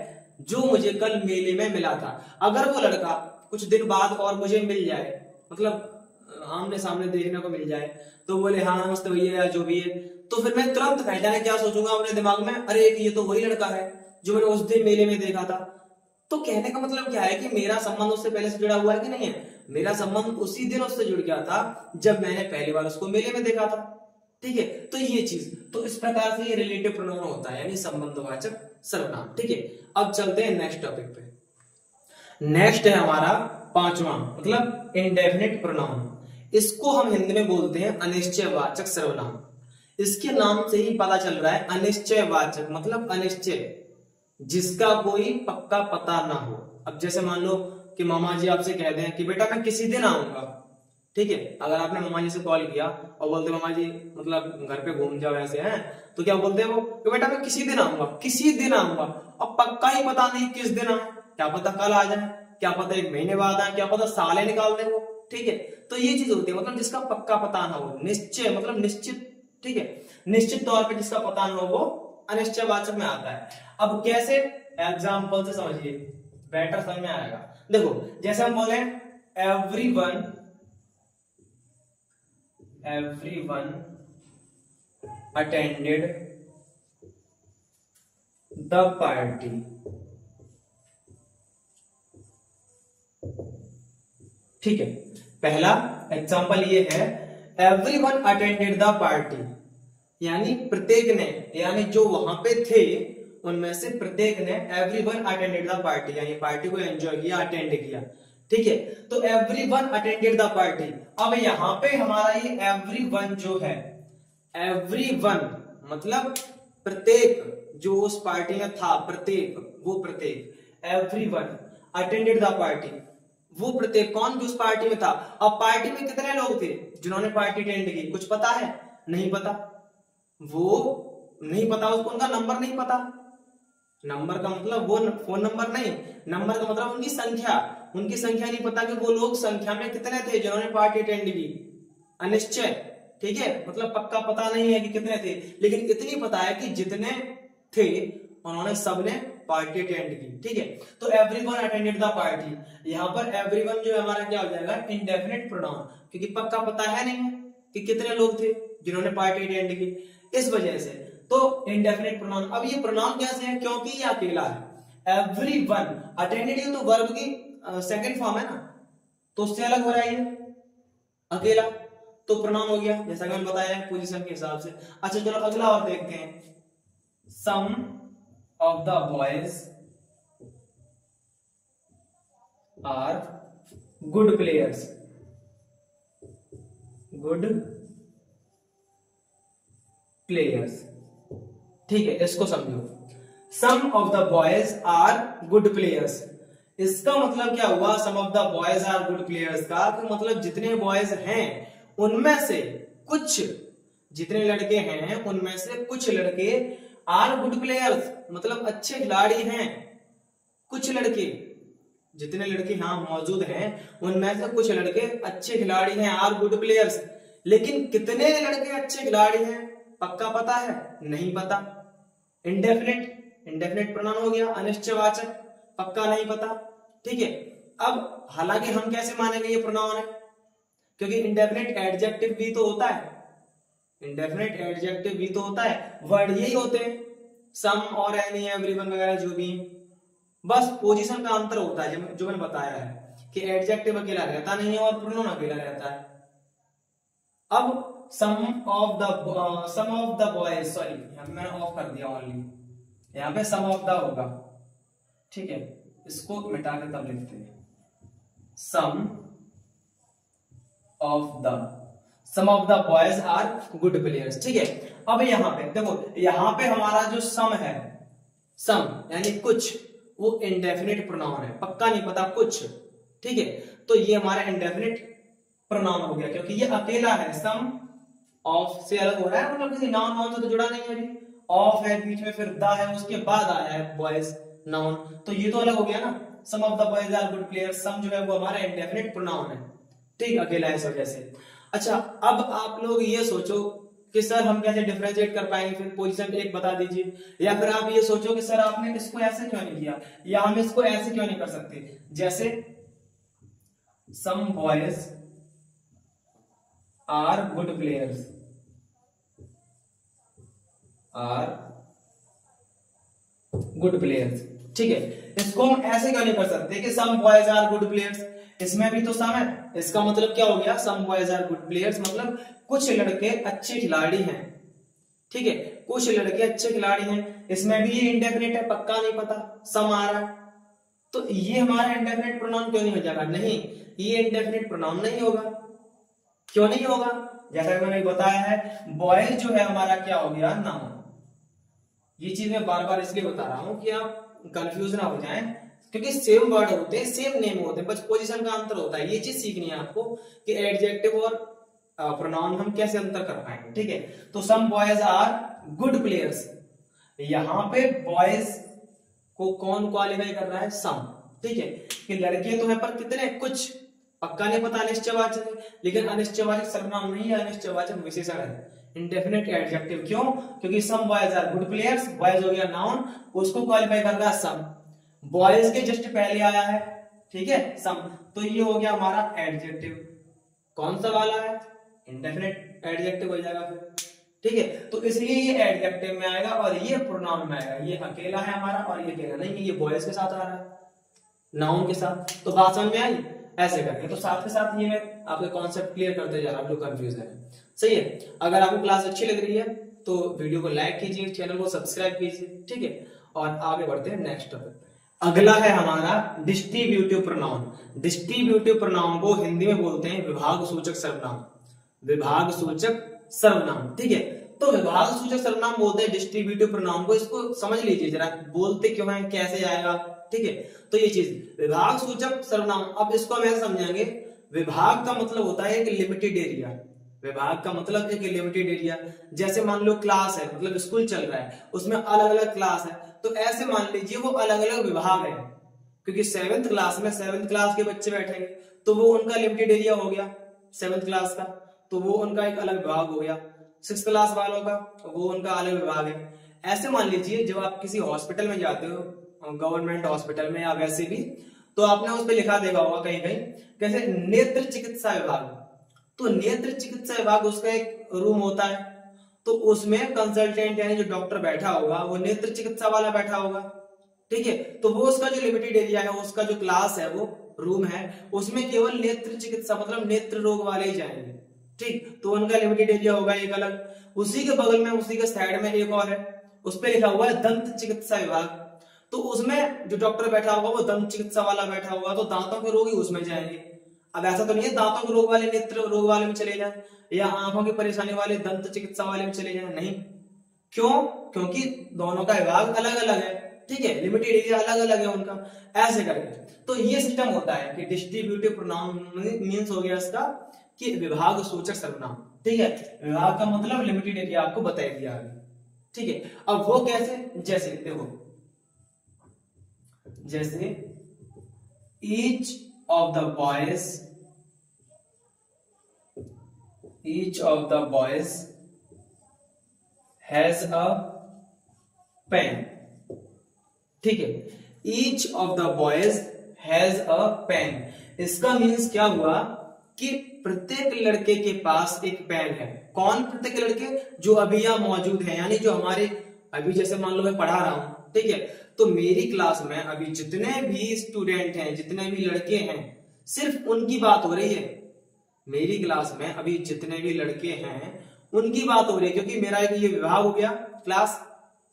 जो मुझे कल मेले में मिला था। अगर वो लड़का कुछ दिन बाद और मुझे मिल जाए, मतलब आमने सामने देखने को मिल जाए, तो बोले हाँ नमस्ते भैया या जो भी है, तो फिर मैं तुरंत पहचाने क्या सोचूंगा अपने दिमाग में, अरे ये तो वही लड़का है जो मैंने उस दिन मेले में देखा था। तो कहने का मतलब क्या है कि मेरा संबंध उससे पहले से जुड़ा हुआ है कि नहीं है, मेरा संबंध उसी दिन उससे जुड़ गया था जब मैंने पहली बार उसको मेले में देखा था। ठीक है, तो ये चीज, तो इस प्रकार से ये रिलेटिव प्रोनाउन होता है, यानी संबंधवाचक सर्वनाम। ठीक है, अब चलते हैं नेक्स्ट टॉपिक पे। नेक्स्ट है हमारा पांचवा, मतलब इंडेफिनिट प्रोनाउन। इसको हम हिंदी में बोलते हैं अनिश्चयवाचक सर्वनाम। इसके नाम से ही पता चल रहा है, अनिश्चयवाचक मतलब अनिश्चय, जिसका कोई पक्का पता ना हो। अब जैसे मान लो कि मामा जी आपसे कह दें कि बेटा मैं किसी दिन आऊंगा। ठीक है, अगर आपने मामा जी से कॉल किया और बोलते मामा जी मतलब घर पे घूम जाओ ऐसे हैं, तो क्या बोलते हैं वो कि बेटा मैं किसी दिन आऊंगा, किसी दिन आऊंगा। अब पक्का ही पता नहीं किस दिन आए, क्या पता कल आ जाए, क्या पता 1 महीने बाद आए, क्या पता साले निकाल दे वो। ठीक है, तो ये चीज होती है, मतलब जिसका पक्का पता ना हो, निश्चय मतलब निश्चित। ठीक है, निश्चित तौर पे जिसका पता ना हो वो अनिश्चयवाचक में आता है। अब कैसे, एग्जाम्पल से समझिए, बेटर समझ में आएगा। देखो जैसे हम बोले एवरीवन अटेंडेड द पार्टी। ठीक है, पहला एग्जाम्पल ये है, एवरीवन अटेंडेड द पार्टी, यानी प्रत्येक ने, यानी जो वहां पे थे उनमें से प्रत्येक ने, एवरीवन अटेंडेड द पार्टी, यानी पार्टी को एंजॉय किया, अटेंड किया। ठीक है, तो एवरीवन अटेंडेड द पार्टी। अब यहां पे हमारा ये एवरीवन जो है, एवरीवन मतलब प्रत्येक जो उस पार्टी में था, प्रत्येक, वो प्रत्येक, एवरीवन अटेंडेड द पार्टी, वो प्रत्येक कौन जो उस पार्टी में था। अब पार्टी में कितने लोग थे जिन्होंने पार्टी अटेंड की, कुछ पता है, नहीं पता, वो नहीं पता, उसको उनका नंबर नहीं पता। नंबर का मतलब वो फोन नंबर नहीं, नंबर का मतलब उनकी संख्या, उनकी संख्या नहीं पता कि वो लोग संख्या में कितने थे जिन्होंने पार्टी अटेंड की, अनिश्चय। ठीक है, मतलब पक्का पता नहीं है कि कितने थे, लेकिन इतनी पता है कि जितने थे उन्होंने सबने पार्टी अटेंड की। ठीक है, तो एवरीवन अटेंडेड द पार्टी, यहाँ पर एवरीवन जो है हमारा क्या हो जाएगा, इंडेफिनिट प्रोनाउन, क्योंकि पक्का पता है नहीं कि कितने लोग थे जिन्होंने पार्टी अटेंड की, इस वजह से तो इंडेफिनिट प्रोनाउन। अब ये प्रोनाउन कैसे है, क्योंकि ये अकेला है। एवरीवन अटेंडेड, ये तो वर्ब की सेकंड फॉर्म है ना, तो उससे अलग हो रहा है ये, अकेला, तो प्रोनाउन हो गया, जैसा कि मैंने बताया पोजीशन के हिसाब से। अच्छा चलो अगला और देखते हैं, some of the boys are good players, good players. ठीक है, इसको समझो, some of the boys are good players, इसका मतलब क्या हुआ, some of the boys are good players का तो मतलब जितने बॉयज हैं उनमें से कुछ, जितने लड़के हैं उनमें से कुछ लड़के आर गुड प्लेयर्स मतलब अच्छे खिलाड़ी हैं। कुछ लड़के, जितने लड़के यहां मौजूद हैं उनमें से कुछ लड़के अच्छे खिलाड़ी हैं, आर गुड प्लेयर्स। लेकिन कितने लड़के अच्छे खिलाड़ी हैं पक्का पता है, नहीं पता। इंडेफिनिट, इंडेफिनिट प्रोनाउन हो गया, अनिश्चयवाचक, पक्का नहीं पता। ठीक है, अब हालांकि हम कैसे मानेंगे ये प्रोनाउन है, क्योंकि इंडेफिनिट एडजेक्टिव भी तो होता है, इंडेफिनिट एडजेक्टिव भी तो होता है, वर्ड यही होते हैं, सम और एनी एवरीवन वगैरह जो भी, बस पोजीशन का अंतर होता है जो मैंने बताया है कि एडजेक्टिव अकेला रहता नहीं है और प्रोनाउन अकेला रहता है। अब सम ऑफ द बॉयज, सॉरी मैंने ऑफ कर दिया ओनली, यहाँ पे सम ऑफ द होगा, ठीक है, इसको मिटा के तब लिखते हैं, some of the boys are good players, ठीक है। अब यहाँ पे देखो, यहाँ पे हमारा जो सम है, सम यानी कुछ, वो इंडेफिनिट प्रोनाउन है, पक्का नहीं पता कुछ, ठीक है, तो ये हमारा इंडेफिनिट प्रोनाउन हो गया क्योंकि ये अकेला है, सम ऑफ से अलग हो रहा है, मतलब किसी नाउन से तो जुड़ा नहीं है, अभी ऑफ है बीच में, फिर द है, उसके बाद आया है बॉयज नाउन, तो ये तो अलग हो गया ना, some of the boys are good players, some जो है वो हमारा इंडेफिनिट प्रोनाउन है, ठीक, अकेला है इस वजह से। अच्छा, अब आप लोग ये सोचो कि सर हम कैसे डिफरेंशिएट कर पाएंगे, फिर पोजीशन एक बता दीजिए, या फिर आप ये सोचो कि सर आपने इसको ऐसे क्यों नहीं किया, या हम इसको ऐसे क्यों नहीं कर सकते, जैसे some boys are good players, ठीक है, इसको हम ऐसे क्यों नहीं कर सकते कि some boys are good players, इसमें भी तो सम है, इसका मतलब क्या हो गया, some boys are good players मतलब कुछ लड़के अच्छे खिलाड़ी हैं, ठीक है, कुछ लड़के अच्छे खिलाड़ी हैं, इसमें भी ये इंडेफिनिट है, पक्का नहीं पता, सम आ रहा है, तो ये हमारा इंडेफिनिट प्रोनाउन क्यों नहीं हो जाएगा, नहीं, ये इंडेफिनिट प्रोनाउन नहीं होगा, क्यों नहीं होगा, जैसा कि मैंने बताया है, बॉयज जो है हमारा क्या हो गया, नाउन, ये चीज मैं बार बार इसलिए बता रहा हूं कि आप कंफ्यूज ना हो जाएं, क्योंकि सेम वर्ड होते हैं, सेम नेम होते हैं, बस पोजीशन का अंतर होता है, ये चीज सीखनी है आपको कि एडजेक्टिव और प्रोनाउन हम कैसे अंतर कर पाएंगे, ठीक है। तो some boys are good players, यहाँ पे बॉयज को कौन क्वालिफाई कर रहा है, सम, ठीक है, कि लड़के तो है पर कितने, कुछ, पक्का नहीं पता, अनिश्चयवाचक है, लेकिन अनिश्चयवाचक सर्वनाम नहीं है, अनिश्चयवाचक विशेषण है, इंडेफिनिट एडजेक्टिव, क्यों, क्योंकि some boys are good players, boys हो गया नाउन, उसको क्वालिफाई कर रहा है सम, बॉयज के जस्ट पहले आया है, ठीक है, सम, तो ये हो गया हमारा एडजेक्टिव, कौन सा वाला है, इंडेफिनिट एडजेक्टिव हो जाएगा फिर, ठीक है, तो इसलिए ये एडजेक्टिव में आएगा और ये प्रोनाउन में आएगा, ये अकेला है हमारा और ये अकेला नहीं, ये बॉयज के साथ आ रहा है, नाउन के साथ, तो बात समझ में आई, ऐसे करके, तो साथ के साथ ये मैं आपके कॉन्सेप्ट क्लियर करते जा रहा हूं जो कंफ्यूजन है, सही है। अगर आपको क्लास अच्छी लग रही है तो वीडियो को लाइक कीजिए, चैनल को सब्सक्राइब कीजिए, ठीक है, और आगे बढ़ते हैं नेक्स्ट टॉपिक। अगला है हमारा डिस्ट्रीब्यूटिव प्रोनाउन। डिस्ट्रीब्यूटिव प्रोनाउन को हिंदी में बोलते हैं विभाग सूचक सर्वनाम, विभाग सूचक सर्वनाम, ठीक है, तो विभाग सूचक सर्वनाम बोलते हैं डिस्ट्रीब्यूटिव प्रोनाउन को, इसको समझ लीजिए जरा, बोलते क्यों है, कैसे आएगा, ठीक है, तो ये चीज विभाग सूचक सर्वनाम, अब इसको हम ऐसे समझेंगे, विभाग का मतलब होता है एक लिमिटेड एरिया, विभाग का मतलब एक लिमिटेड एरिया, जैसे मान लो क्लास है, मतलब स्कूल चल रहा है, उसमें अलग अलग क्लास है, तो ऐसे मान लीजिए वो अलग अलग विभाग है, क्योंकि 7th क्लास में 7th क्लास के बच्चे बैठेंगे तो वो उनका लिमिटेड एरिया हो गया 7th क्लास का, तो वो उनका एक अलग विभाग हो गया, 6th क्लास वालों का वो उनका अलग विभाग है। ऐसे मान लीजिए जब आप किसी हॉस्पिटल में जाते हो, गवर्नमेंट हॉस्पिटल में या वैसे भी, तो आपने उस पर लिखा देखा होगा कहीं कहीं, कैसे नेत्र चिकित्सा विभाग, तो नेत्र चिकित्सा विभाग उसका एक रूम होता है, तो उसमें कंसल्टेंट यानी जो डॉक्टर बैठा होगा वो नेत्र चिकित्सा वाला बैठा होगा, ठीक है, तो वो उसका जो लिमिटेड एरिया है, उसका जो क्लास है, वो रूम है, उसमें केवल नेत्र चिकित्सा मतलब नेत्र रोग वाले ही जाएंगे, ठीक, तो उनका लिमिटेड एरिया होगा एक अलग। उसी के बगल में, उसी के साइड में एक और है, उस पर लिखा हुआ है दंत चिकित्सा विभाग, तो उसमें जो डॉक्टर बैठा होगा वो दंत चिकित्सा वाला बैठा होगा, तो दांतों के रोगी उसमें जाएंगे। अब ऐसा तो नहीं है दांतों के रोग वाले नेत्र रोग वाले में चले जाए, या आंखों की परेशानी वाले दंत चिकित्सा वाले में चले जाए, नहीं, क्यों, क्योंकि दोनों का विभाग अलग अलग है, ठीक है, लिमिटेड एरिया अलग अलग है उनका, ऐसे करके। तो ये सिस्टम होता है कि डिस्ट्रीब्यूटिव प्रोनाउन मींस हो गया इसका कि विभाग सूचक सर्वनाम, ठीक है, विभाग का मतलब लिमिटेड एरिया आपको बताया गया आगे, ठीक है। अब वो कैसे, जैसे देखो, जैसे each of the boys has a pen, ठीक है, each of the boys has a pen. इसका मीन्स क्या हुआ कि प्रत्येक लड़के के पास एक पेन है। कौन प्रत्येक लड़के? जो अभी यहाँ मौजूद है, यानी जो हमारे अभी जैसे मान लो मैं पढ़ा रहा हूं, ठीक है, तो मेरी क्लास में अभी जितने भी स्टूडेंट हैं, जितने भी लड़के हैं, सिर्फ उनकी बात हो रही है। मेरी क्लास में अभी जितने भी लड़के हैं उनकी बात हो रही है, क्योंकि मेरा एक ये विभाग हो गया क्लास,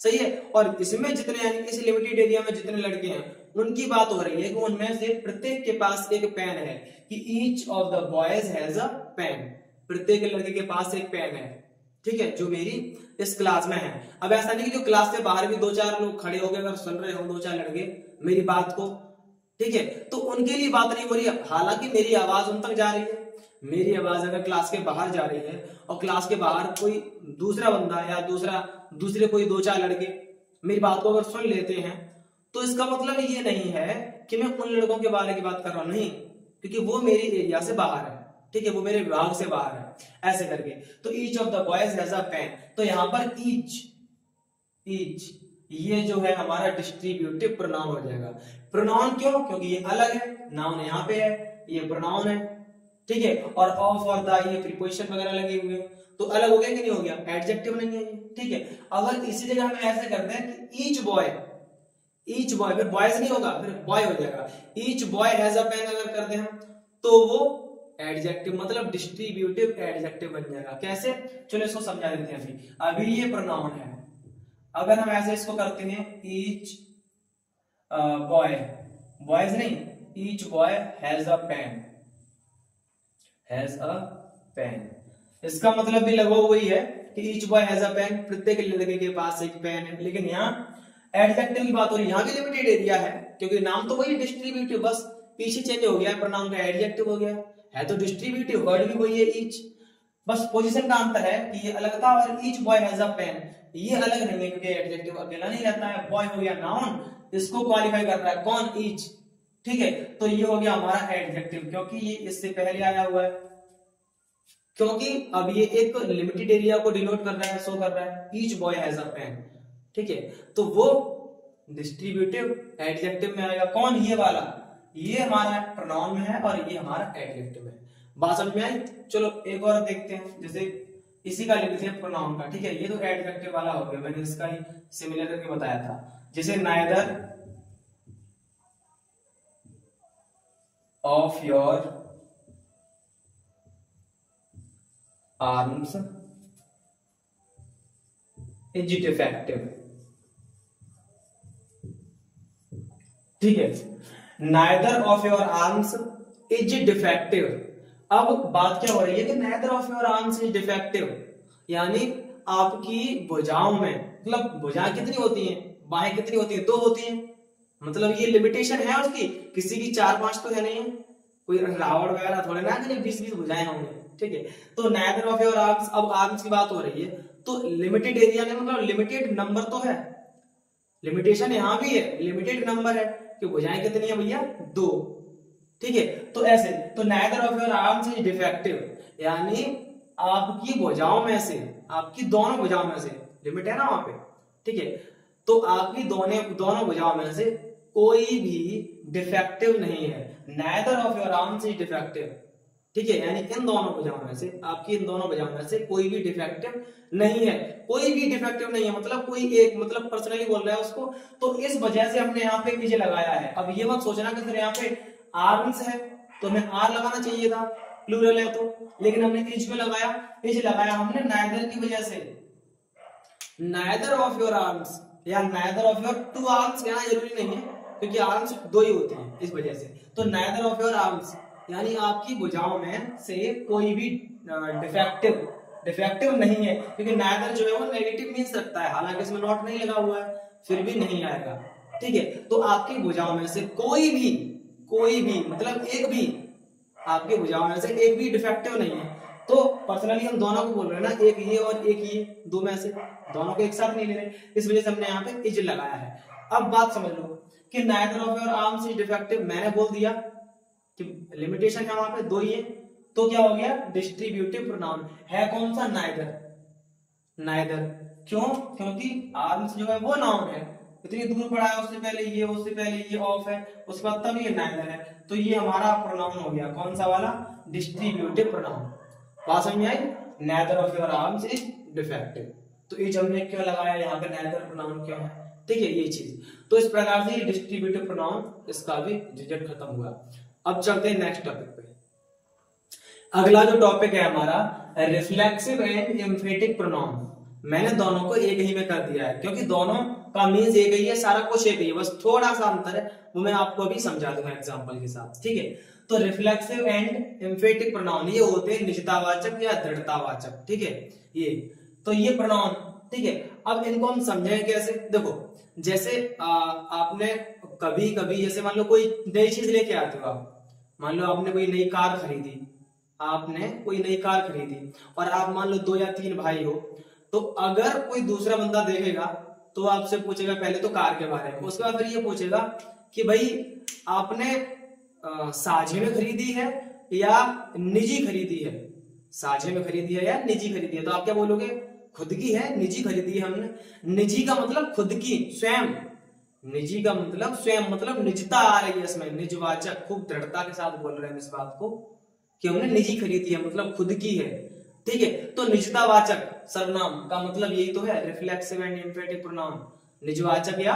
सही है। और इसमें जितने यानी इस लिमिटेड एरिया में जितने लड़के हैं उनकी बात हो रही है कि उनमें से प्रत्येक के पास एक पेन है, कि each of the boys has a pen. प्रत्येक लड़के के पास एक पेन है, ठीक है, जो मेरी इस क्लास में है। अब ऐसा नहीं कि जो क्लास से बाहर भी 2-4 लोग खड़े हो गए, अगर सुन रहे हो 2-4 लड़के मेरी बात को, ठीक है, तो उनके लिए बात नहीं हो रही है। हालांकि मेरी आवाज उन तक जा रही है। मेरी आवाज अगर क्लास के बाहर जा रही है और क्लास के बाहर कोई दूसरा बंदा या दूसरे कोई 2-4 लड़के मेरी बात को अगर सुन लेते हैं, तो इसका मतलब ये नहीं है कि मैं उन लड़कों के बारे की बात कर रहा हूं, नहीं, क्योंकि वो मेरी एरिया से बाहर है, ठीक है, वो मेरे विभाग से बाहर है, ऐसे करके। तो each of the boys has a pen, तो यहां पर ईच ये जो है हमारा डिस्ट्रीब्यूटिव प्रोनाउन हो जाएगा। प्रोनाउन क्यों? क्योंकि ये अलग है, नाउन यहाँ पे है, ये प्रोनाउन है, ठीक है, और ऑफ और द ये प्रीपोजिशन वगैरह लगे हुए हैं, तो अलग हो गया कि नहीं हो गया? एडजेक्टिव नहीं है ये, ठीक है। अगर इसी जगह हम ऐसे करते हैं कि ईच बॉय, फिर बॉयज नहीं होगा, फिर बॉय हो जाएगा। Each boy has a pen अगर करते हैं तो वो एडजेक्टिव मतलब डिस्ट्रीब्यूटिव एडजेक्टिव बन जाएगा। कैसे? चलो इसको समझा देते हैं। अभी ये प्रोनाउन है, अगर हम ऐसे इसको करते हैं ईच बॉय, बॉयज नहीं, each boy has a pen, इसका मतलब भी लगभग वही है कि each boy has a pen, प्रत्येक लड़के के पास एक पेन है। लेकिन यहाँ एडजेक्टिव की बात हो रही है, यहाँ भी लिमिटेड एरिया है, क्योंकि नाम तो वही डिस्ट्रीब्यूटिव, बस पीछे चेंज हो गया है, प्रोनाउन का एडजेक्टिव हो गया है, तो डिस्ट्रीब्यूटिव वर्ड भी वही है ईच, बस पोजीशन का अंतर है कि ये अलग था। और each boy has a pen ये अलग नहीं है, क्योंकि एडजेक्टिव अकेला नहीं रहता है, बॉय हो गया नाउन, इसको क्वालिफाई कर रहा है कौन? ईच, ठीक है। तो ये हो गया हमारा एडजेक्टिव, क्योंकि ये इससे पहले आया हुआ है, क्योंकि अब ये एक लिमिटेड एरिया को डिनोट कर रहा है, शो कर रहा है, each boy has a pen, ठीक है, तो वो डिस्ट्रीब्यूटिव एडजेक्टिव में आएगा। कौन? ये वाला, ये हमारा प्रोनाउन में है और ये हमारा एडजेक्टिव में। बात समझ में आई? चलो एक और देखते हैं, जैसे इसी का लिखते हैं प्रोनाउन का, ठीक है, ये तो एडजेक्टिव वाला हो गया, मैंने इसका ही सिमिलर करके बताया था। जैसे neither of your arms is defective, ठीक है, neither of your arms is defective. अब बात क्या हो रही है कि neither of your arms is defective, यानी आपकी भुजाओं में, मतलब भुजाएं कितनी होती हैं, बाहें कितनी होती हैं? 2 होती हैं, मतलब ये लिमिटेशन है उसकी, किसी की 4-5 तो है नहीं है, कोई रावण वगैरह थोड़े ना कि 20-20 भुजाएं होंगे, ठीक है। तो नाइदर ऑफ योर आर्म्स, अब आर्म्स की बात हो रही है, तो लिमिटेड एरिया में मतलब लिमिटेड नंबर तो है, लिमिटेशन यहां भी है, लिमिटेड नंबर है कि भुजाएं कितनी है भैया? 2, ठीक है। तो ऐसे, तो neither of your arms is defective, यानी आपकी भुजाओं में से, आपकी दोनों भुजाओं में से, लिमिट है ना वहां पे, ठीक है, तो आपकी दोनों भुजाओं में से कोई भी डिफेक्टिव नहीं है। Neither of your arms is defective, ठीक है, यानी इन दोनों भुजाओं में से, आपकी इन दोनों भुजाओं में से कोई भी डिफेक्टिव नहीं है, कोई भी डिफेक्टिव नहीं है, मतलब कोई एक, मतलब पर्सनली बोल रहा है उसको, तो इस वजह से हमने यहाँ पे इज लगाया है। अब ये मत सोचना कि सर यहाँ पे आर्म्स है तो हमें आर लगाना चाहिए था, प्लूरल है तो, लेकिन हमने इज क्यों लगाया? इज लगाया हमने नाइदर की वजह से, नाइदर ऑफ योर आर्म्स या नाइदर ऑफ योर 2 आर्म्स कहना जरूरी नहीं है, क्योंकि आर्म्स 2 ही होते हैं इस वजह से। तो नाइदर ऑफ योर आर्म्स यानी आपकी भुजाओं में से कोई भी डिफेक्टिव नहीं है, क्योंकि नाइदर जो है वो नेगेटिव मीन्स रखता है, हालांकि इसमें नॉट नहीं लगा हुआ है, फिर भी नहीं आएगा, ठीक है। तो आपकी भुजाओं में से कोई भी मतलब एक भी, आपकी भुजाओं में से एक भी डिफेक्टिव नहीं है। तो पर्सनली हम दोनों को बोल रहे हैं ना, एक ये और एक ये, 2 में से दोनों को एक साथ नहीं ले रहे, इस वजह से हमने यहाँ पे इज लगाया है। अब बात समझ लो कि neither of your arms is defective, मैंने बोल दिया कि लिमिटेशन है वहां पे 2 ही है, तो क्या हो गया? डिस्ट्रीब्यूटिव प्रोनाउन है कौन सा? नाइदर। क्यों? क्योंकि आर्म्स जो है वो नाउन है, इतनी दूर पड़ा है, उससे पहले ये ऑफ है, उसके बाद तब ये नाइदर है, तो ये हमारा प्रोनाउन हो गया कौन सा वाला, डिस्ट्रीब्यूटिव प्रोनाउन। बात समझ में आई, neither of your arms is defective, तो इज हमने क्यों लगाया यहाँ पे, नेदर प्रोनाउन क्यों है, ठीक है ये चीज। तो इस प्रकार से ये डिस्ट्रीब्यूटिव प्रोनाउन, इसका भी झंझट खत्म हुआ। अब चलते हैं नेक्स्ट टॉपिक पे। अगला जो टॉपिक है हमारा रिफ्लेक्सिव एंड एम्फेटिक प्रोनाउन। मैंने दोनों को एक ही में कर दिया है क्योंकि दोनों का मीन्स एक ही है, सारा कुछ एक ही है, बस थोड़ा सा अंतर है, वो मैं आपको अभी समझा दूंगा एग्जांपल के साथ, ठीक है। तो रिफ्लेक्सिव एंड एम्फेटिक प्रोनाउन ये होते हैं निजतावाचक या दृढ़तावाचक, ठीक है ये। तो ये प्रोनाउन, ठीक है। अब इनको हम समझेंगे कैसे, देखो जैसे आपने कभी कभी जैसे मान लो कोई नई चीज लेके आते हो आप, मान लो आपने कोई नई कार खरीदी, आपने कोई नई कार खरीदी और आप मान लो 2 या 3 भाई हो, तो अगर कोई दूसरा बंदा देखेगा तो आपसे पूछेगा पहले तो कार के बारे में, उसके बाद फिर ये पूछेगा कि भाई आपने साझे में खरीदी है या निजी खरीदी है, साझे में खरीदी है या निजी खरीदी है, तो आप क्या बोलोगे, खुद की है, निजी खरीदी है हमने। निजी का मतलब खुद की, स्वयं, निजी का मतलब स्वयं, मतलब निजता आ रही है इसमें, निजवाचक, खूब दृढ़ता के साथ बोल रहे हैं इस बात को कि हमने निजी खरीदी है, मतलब खुद की है, ठीक है। तो निजतावाचक सर्वनाम का मतलब यही तो है, रिफ्लेक्सिव एंड एम्फेटिक प्रोनाउन, निजवाचक या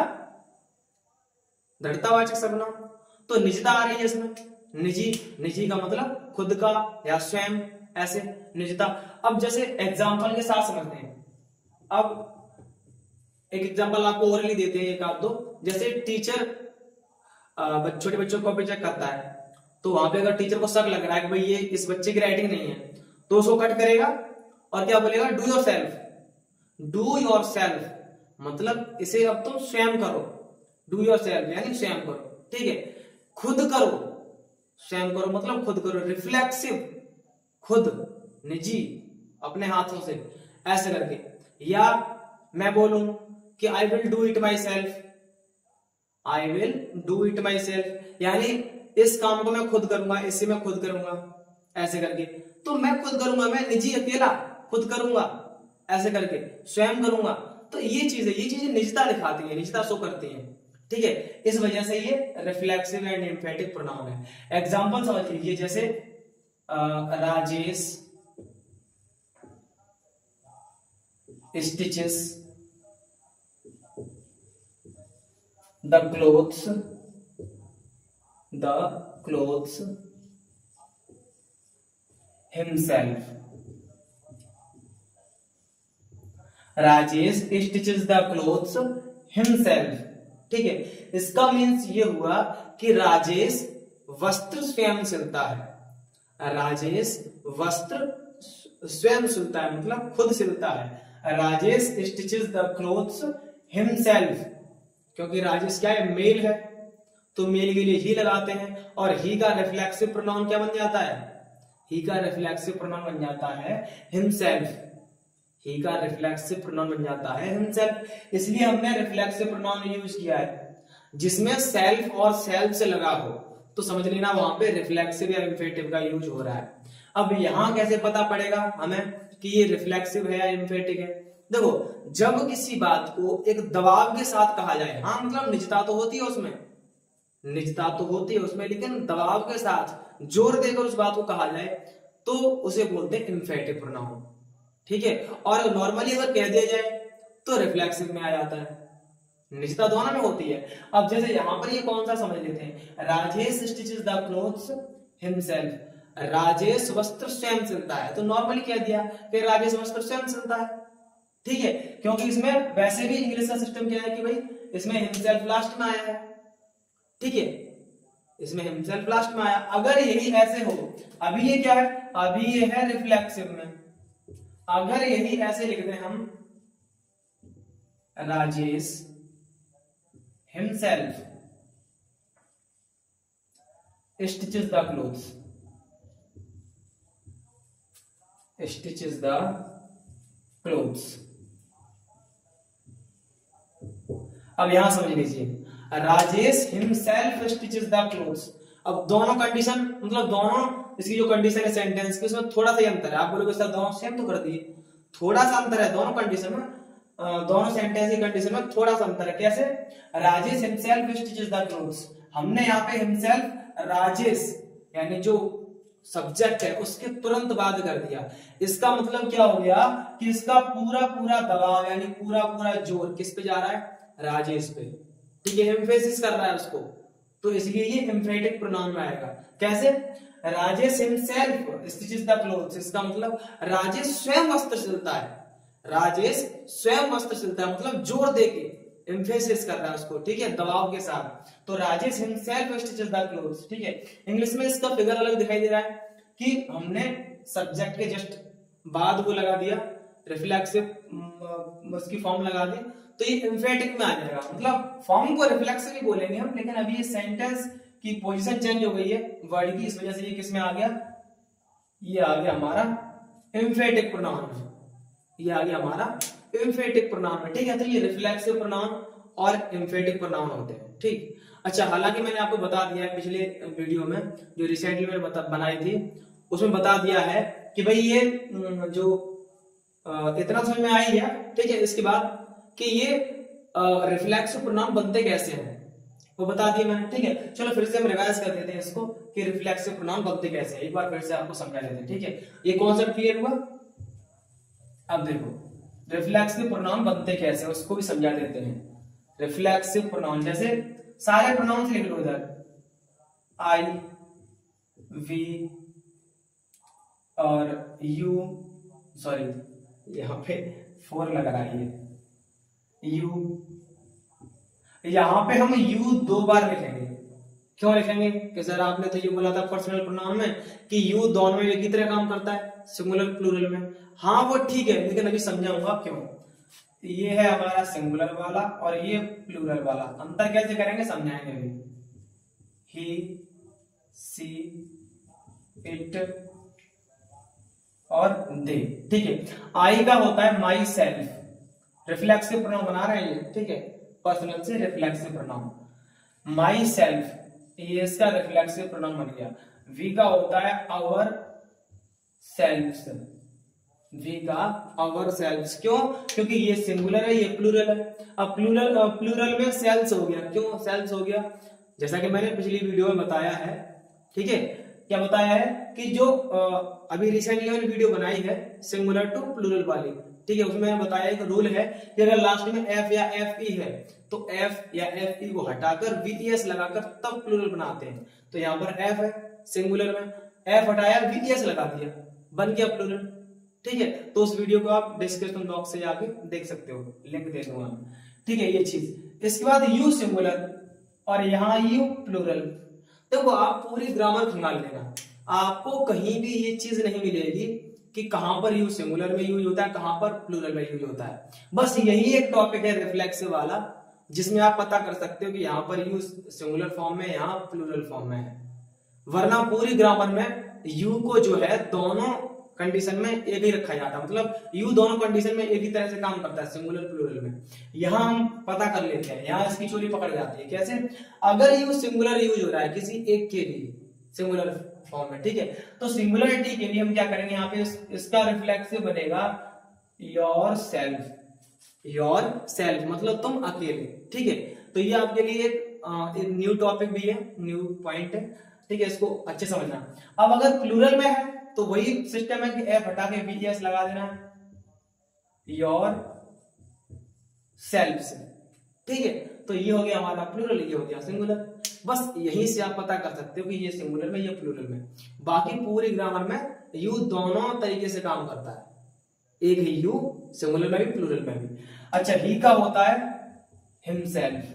दृढ़तावाचक सर्वनाम। तो निजता आ रही है इसमें, निजी, निजी का मतलब खुद का या स्वयं, ऐसे निजता। अब जैसे एग्जांपल के साथ समझते हैं, अब एक एग्जांपल आपको और देते हैं एक आप दो। जैसे टीचर छोटे बच्चों को चेक करता है, तो वहां पे अगर टीचर को शक लग रहा है कि भाई ये इस बच्चे की राइटिंग नहीं है, तो उसको कट करेगा और क्या बोलेगा, do your self. Do your self मतलब इसे अब तुम स्वयं करो, डू योर सेल्फ यानी स्वयं करो, ठीक है। खुद करो, स्वयं करो मतलब खुद करो, रिफ्लेक्सिव खुद, निजी अपने हाथों से, ऐसे करके। या मैं बोलूं कि I will do it my self, I will do it my self यानी इस काम को मैं खुद करूंगा, इसे मैं खुद करूंगा, ऐसे करके। तो मैं खुद करूंगा, मैं निजी अकेला खुद करूंगा, ऐसे करके स्वयं करूंगा। तो ये चीजें निजता दिखाती है, निजता शो करती है, ठीक है। इस वजह से ये रिफ्लेक्सिव एंड एम्फेटिक प्रोनाउन है। एग्जांपल समझ लीजिए, जैसे Rajesh stitches the clothes himself। Rajesh stitches the clothes himself, ठीक है। इसका मीन्स ये हुआ कि राजेश वस्त्र स्वयं सिलता है, राजेश वस्त्र स्वयं सिलता है मतलब खुद सिलता है। Rajesh stitches the clothes himself, क्योंकि राजेश क्या है, मेल है, तो मेल के लिए ही लगाते हैं, और ही का रिफ्लेक्सिव प्रोनाउन क्या बन जाता है, ही का रिफ्लेक्सिव प्रोनाउन बन जाता है हिमसेल्फ, ही का रिफ्लेक्सिव प्रोनाउन बन जाता है हिमसेल्फ। इसलिए हमने रिफ्लेक्सिव प्रोनाउन यूज किया है जिसमें सेल्फ और सेल्फ से लगा हो, तो समझ लेना वहां पे रिफ्लेक्सिव या एम्फेटिव का यूज हो रहा है। अब यहां कैसे पता पड़ेगा हमें कि ये रिफ्लेक्सिव है या एम्फेटिक है, देखो जब किसी बात को एक दबाव के साथ कहा जाए, हाँ मतलब निजता तो होती है उसमें, निजता तो होती है उसमें, लेकिन दबाव के साथ जोर देकर उस बात को कहा जाए तो उसे बोलते हैं एम्फेटिक प्रोनाउन, ठीक है। और नॉर्मली अगर कह दिया जाए तो रिफ्लेक्सिव में आ जाता है, निजता दोनों में होती है। अब जैसे यहां पर ये कौन सा समझ लेते हैं, Rajesh stitches the clothes himself, Rajesh वस्त्र स्वयं सिलता है, तो नॉर्मली कह दिया कि राजेश वस्त्र स्वयं सिलता है, ठीक है। क्योंकि इसमें वैसे भी इंग्लिश का सिस्टम क्या है कि भाई इसमें हिमसेल्फ लास्ट में आया है, ठीक है, इसमें हिमसेल्फ लास्ट में आया। अगर यही ऐसे हो, अभी ये क्या है, अभी ये है रिफ्लेक्सिव में, अगर यही ऐसे लिख दें हम Rajesh himself stitches the clothes, stitches the clothes. अब यहां समझ लीजिए, Rajesh himself stitches the clothes. अब दोनों कंडीशन मतलब दोनों इसकी जो कंडीशन है सेंटेंस की उसमें थोड़ा सा ही अंतर है। आप बोलोगे सर दोनों सेम तो कर दिए, थोड़ा सा अंतर है दोनों कंडीशन में। दोनों सेंटेंस की कंडीशन में थोड़ा सा अंतर है। कैसे? Rajesh himself stitches the clothes, हमने यहाँ पे हिमसेल्फ राजेश यानी जो सब्जेक्ट है उसके तुरंत बाद कर दिया। इसका मतलब क्या हो गया कि इसका पूरा पूरा दबाव यानी पूरा पूरा जोर किस पे जा रहा है? राजेश पे। ठीक है, एम्फेसिस कर रहा है उसको, तो इसलिए ये एम्फेटिक प्रोनाउन में आएगा। कैसे? Rajesh himself stitches the clothes, इसका मतलब राजेश स्वयं वस्त्र सिलता है, राजेश स्वयं वस्त्र सिलता है, मतलब जोर देके एम्फेसिस कर रहा है उसको, ठीक है, दबाव के साथ। तो Rajesh himself stitches the clothes, ठीक है। इंग्लिश में इसका फिगर अलग दिखाई दे रहा है कि हमने सब्जेक्ट के जस्ट बाद वो लगा दिया, रिफ्लेक्सिव उसकी फॉर्म लगा दी, तो ये एम्फेटिक में आ जाएगा। मतलब फॉर्म को रिफ्लेक्सिव ही बोलेंगे हम, लेकिन अभी ये सेंटेंस की पोजीशन चेंज हो गई है वर्ड की, इस वजह से ये किस में आ गया? ये आ गया हमारा एम्फेटिक प्रोनाउन में, ये आ गया हमारा एम्फेटिक प्रोनाउन में, ठीक है। तो ये रिफ्लेक्सिव प्रोनाउन और एम्फेटिक प्रोनाउन होते हैं, ठीक। अच्छा, हालांकि मैंने आपको बता दिया है पिछले वीडियो में जो रिसेंटली मैंने बनाई थी, उसमें बता दिया है कि भाई ये जो इतना समझ में आई है, ठीक है। इसके बाद कि ये रिफ्लेक्सिव प्रोनाउन बनते कैसे हैं वो बता दिया मैंने, ठीक है। चलो फिर से हम रिवाइज कर देते हैं इसको कि रिफ्लेक्सिव प्रोनाउन बनते कैसे हैं, एक बार फिर से आपको समझा देते हैं, ठीक है। ये कॉन्सेप्ट क्लियर हुआ? अब देखो रिफ्लेक्सिव प्रोनाउन बनते कैसे उसको भी समझा देते हैं। रिफ्लेक्सिव प्रोनाउन जैसे सारे प्रोनाउन लिख लो इधर, आई, वी और यू, सॉरी यहाँ पे 4 लग रहा है, यू, यहां पे हम यू 2 बार लिखेंगे। क्यों लिखेंगे? कि सर आपने तो ये बोला था पर्सनल प्रोनाउन में कि यू दोनों में एक ही तरह काम करता है, सिंगुलर प्लूरल में। हाँ वो ठीक है, लेकिन अभी समझाऊंगा क्यों। ये है हमारा सिंगुलर वाला और ये प्लूरल वाला, अंतर कैसे करेंगे समझाएंगे अभी। ही, सी, इट और दे, ठीक है। आई का होता है माई सेल्फ, रिफ्लेक्सिव प्रोनाउन बना रहे हैं ये, ठीक है, पर्सनल से रिफ्लेक्सिव प्रोनाउन। माई सेल्फ ये इसका रिफ्लेक्सिव प्रोनाउन बन गया। वी का होता है आवर सेल्फ्स, वी का आवर सेल्फ्स, क्यों? क्योंकि ये सिंगुलर है, ये प्लूरल है। अब प्लूरल में सेल्स हो गया, क्यों सेल्स हो गया? जैसा कि मैंने पिछली वीडियो में बताया है, ठीक है। क्या बताया है कि जो अभी रिसेंटली मैंने वीडियो बनाई है सिंगुलर टू प्लूरल वाली, ठीक है, उसमें मैंने बताया एक रूल है कि अगर लास्ट में एफ या एफ ई है तो एफ या एफ ई को हटाकर वीईएस लगाकर तब प्लूरल बनाते हैं। तो यहाँ पर एफ है सिंगुलर में, एफ हटाया वीईएस लगा दिया, बन गया प्लूरल, ठीक है। तो उस वीडियो को आप डिस्क्रिप्शन बॉक्स से जाके देख सकते हो, लिंक दे दूंगा, ठीक है, ये चीज। इसके बाद यू सिंगुलर और यहाँ यू प्लूरल। देखो आप पूरी ग्रामर खंगाल लेना, आपको कहीं भी ये चीज नहीं मिलेगी कि कहां पर यूज सिंगुलर में यूज होता है, कहां पर प्लूरल में यूज होता है। बस यही एक टॉपिक है रिफ्लेक्सिव वाला जिसमें आप पता कर सकते हो कि यहाँ पर यूज सिंगुलर फॉर्म में, यहाँ प्लूरल फॉर्म में है। वरना पूरी ग्रामर में यू को जो है दोनों कंडीशन में एक ही रखा जाता है, मतलब यू दोनों कंडीशन में एक ही तरह से काम करता है सिंगुलर प्लूरल में। यहाँ हम पता कर लेते हैं, यहाँ इसकी चोरी पकड़ जाती है। कैसे? अगर यू सिंगुलर यूज हो रहा है किसी एक के लिए सिंगुलर फॉर्म में, ठीक है, तो सिंगुलरिटी के लिए हम क्या करेंगे, यहाँ पे इसका रिफ्लेक्सिव बनेगा योर सेल्फ, योर सेल्फ मतलब तुम अकेले, ठीक है। तो ये आपके लिए एक न्यू टॉपिक भी है, न्यू पॉइंट है, ठीक है, इसको अच्छे समझना। अब अगर प्लूरल में है तो वही सिस्टम है कि एफ हटा के वीएस लगा देना है, योर सेल्फ से, ठीक है। तो ये हो गया हमारा प्लूरल, ये हो गया सिंगुलर। बस यहीं से आप पता कर सकते हो कि ये सिंगुलर में, ये प्लूरल में। बाकी पूरी ग्रामर में यू दोनों तरीके से काम करता है, एक ही यू सिंगुलर में भी प्लूरल में भी। अच्छा, ही का होता है हिमसेल्फ,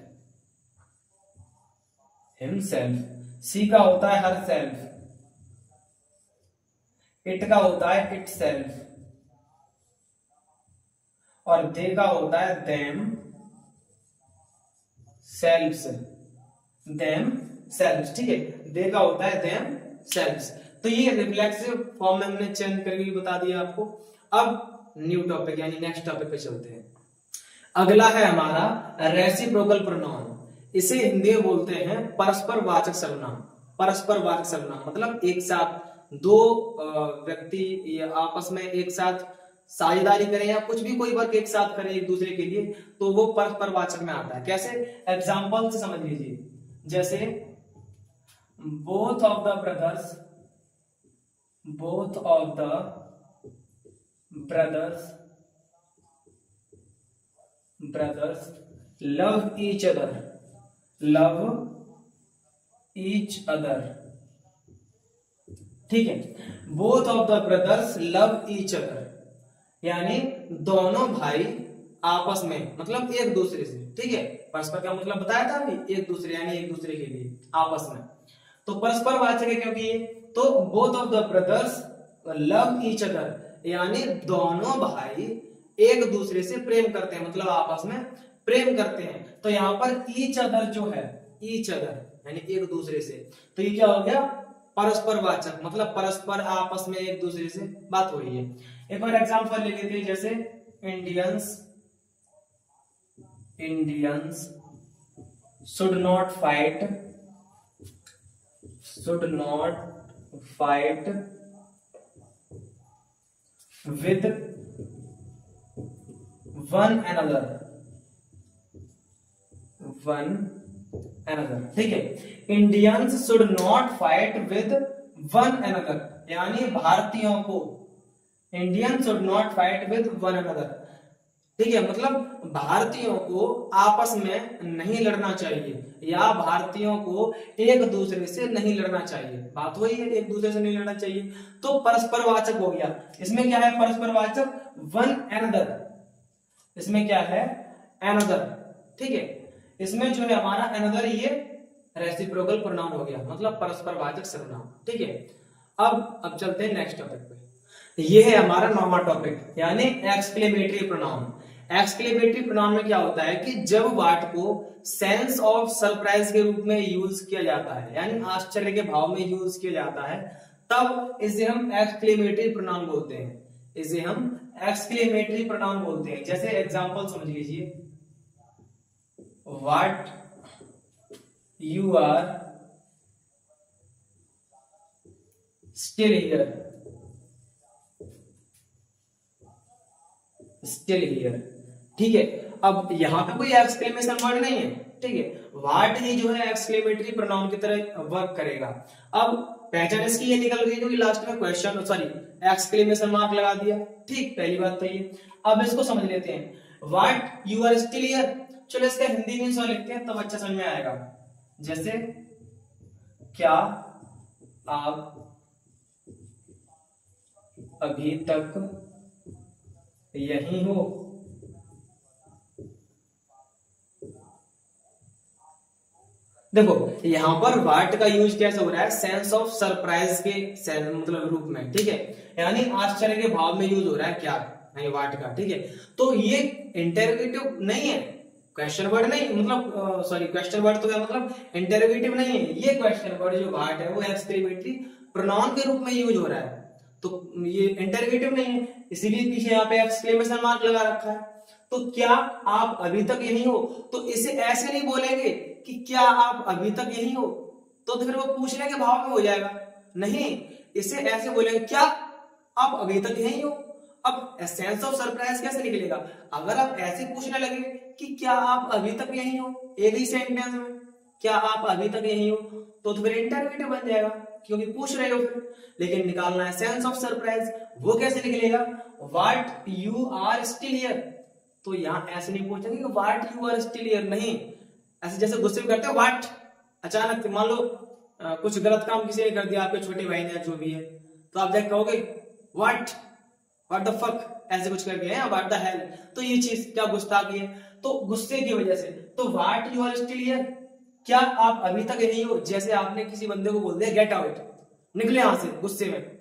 हिमसेल्फ। सी का होता है हर सेल्फ, इट का होता है इट सेल्फ, और दे का होता है देम सेल्फ्स, देम सेल्फ्स, ठीक है, दे का होता है देम सेल्फ्स। तो ये रिफ्लेक्सिव फॉर्म में हमने चेंज करके बता दिया आपको। अब न्यू टॉपिक यानी नेक्स्ट टॉपिक पे चलते हैं। अगला है हमारा रेसिप्रोकल प्रोनाउन। इसे हिंदी में बोलते हैं परस्पर वाचक सर्वनाम। परस्पर वाचक सर्वनाम मतलब एक साथ दो व्यक्ति आपस में एक साथ साझेदारी करें या कुछ भी कोई वर्क एक साथ करें एक दूसरे के लिए, तो वो परस्परवाचक में आता है। कैसे? एग्जाम्पल से समझ लीजिए, जैसे both of the brothers love each other, ठीक है। Both of the brothers love each other, यानी दोनों भाई आपस में, मतलब एक दूसरे से, ठीक है। परस्पर का मतलब बताया था अभी, एक दूसरे यानी एक दूसरे के लिए आपस में, तो परस्पर वाचक है क्योंकि ये, तो both of the brothers love each other, यानी दोनों भाई एक दूसरे से प्रेम करते हैं, मतलब आपस में प्रेम करते हैं। तो यहाँ पर ईच अदर जो है, ईच अदर यानी एक दूसरे से, तो ये क्या हो गया? परस्पर वाचक, मतलब परस्पर आपस में एक दूसरे से बात हो रही है। एक और एग्जांपल ले लेते हैं, जैसे Indians should not fight with one another, ठीक है। Indians should not fight with one another, यानी भारतीयों को, Indian should not fight with one another, ठीक है, मतलब भारतीयों को आपस में नहीं लड़ना चाहिए, या भारतीयों को एक दूसरे से नहीं लड़ना चाहिए। बात वही है, एक दूसरे से नहीं लड़ना चाहिए। तो परस्परवाचक हो गया। इसमें क्या है? परस्परवाचक वन अनदर, इसमें क्या है? अनदर, ठीक है। इसमें जो है हमारा अनदर, ये रेसिप्रोकल प्रोनाउन हो गया, मतलब परस्परवाचक सर्वनाम, ठीक है। अब चलते हैं नेक्स्ट टॉपिक पे। ये है हमारा 9वां टॉपिक, यानी एक्सक्लेमेटरी प्रोनाउन। एक्सक्लेमेटरी प्रोनाउन में क्या होता है कि जब वर्ड को सेंस ऑफ सरप्राइज के रूप में यूज किया जाता है, यानी आश्चर्य के भाव में यूज किया जाता है, तब इसे हम एक्सक्लेमेटरी प्रोनाउन बोलते हैं, इसे हम एक्सक्लेमेटरी प्रोनाउन बोलते हैं। जैसे एग्जांपल समझ लीजिए, what you are still here, ठीक है। अब यहां पे कोई एक्सक्लेमेशन वर्ड नहीं है, ठीक है। व्हाट ही जो है एक्सक्लेमेटरी प्रोनाउन की तरह वर्क करेगा। अब पहचान इसकी ये निकल गई कि लास्ट में क्वेश्चन सॉरी एक्सक्लेमेशन मार्क लगा दिया, ठीक। पहली बात तो ये। अब इसको समझ लेते हैं, what you are still here. चलो इसका हिंदी मीन्स लिखते हैं, तब अच्छा समझ में आएगा। जैसे क्या आप अभी तक यहीं हो? देखो यहां पर व्हाट का यूज कैसे हो रहा है? सेंस ऑफ सरप्राइज के मतलब रूप में, ठीक है, यानी आश्चर्य के भाव में यूज हो रहा है क्या, नहीं व्हाट का, ठीक है। तो ये इंटरोगेटिव नहीं है, क्वेश्चन वर्ड नहीं, मतलब सॉरी क्वेश्चन वर्ड तो क्या मतलब इंटरोगेटिव नहीं है। ये क्वेश्चन वर्ड जो व्हाट है वो एक्सक्लेमेटरी प्रोनाउन के रूप में यूज हो रहा है, तो ये इंटरोगेटिव नहीं है, इसीलिए पीछे यहाँ पे एक्सक्लेमेशन मार्क लगा रखा है। तो क्या आप अभी तक यही हो, तो इसे ऐसे नहीं बोलेंगे कि क्या आप अभी तक यही हो, तो फिर वो पूछने के भाव में हो जाएगा। नहीं, इसे ऐसे बोलेंगे क्या आप अभी तक यही हो। अब सेंस ऑफ सरप्राइज कैसे निकलेगा? अगर आप ऐसे पूछने लगे कि क्या आप अभी तक यही हो, एक ही सेंटेंस में क्या आप अभी तक यही हो, तो फिर इंटरोगेटिव बन जाएगा क्योंकि पूछ रहे हो फिर। लेकिन निकालना है सेंस ऑफ सरप्राइज, वो कैसे निकलेगा? What you are still here. तो यहां ऐसे नहीं पूछेंगे कि what you are still here, नहीं ऐसे जैसे गुस्से में करते हो व्हाट, अचानक मान लो कुछ गलत काम किसी ने कर दिया, आपके छोटे भाई ने जो भी है, तो आप देख कहोगे व्हाट द फक, ऐसे कुछ करके है व्हाट द हेल, तो ये चीज क्या गुस्ताखी है, तो गुस्से की वजह से। तो what you are still here, क्या आप अभी तक यही हो। जैसे आपने किसी बंदे को बोल दिया गेट आउट, निकले यहां से गुस्से में,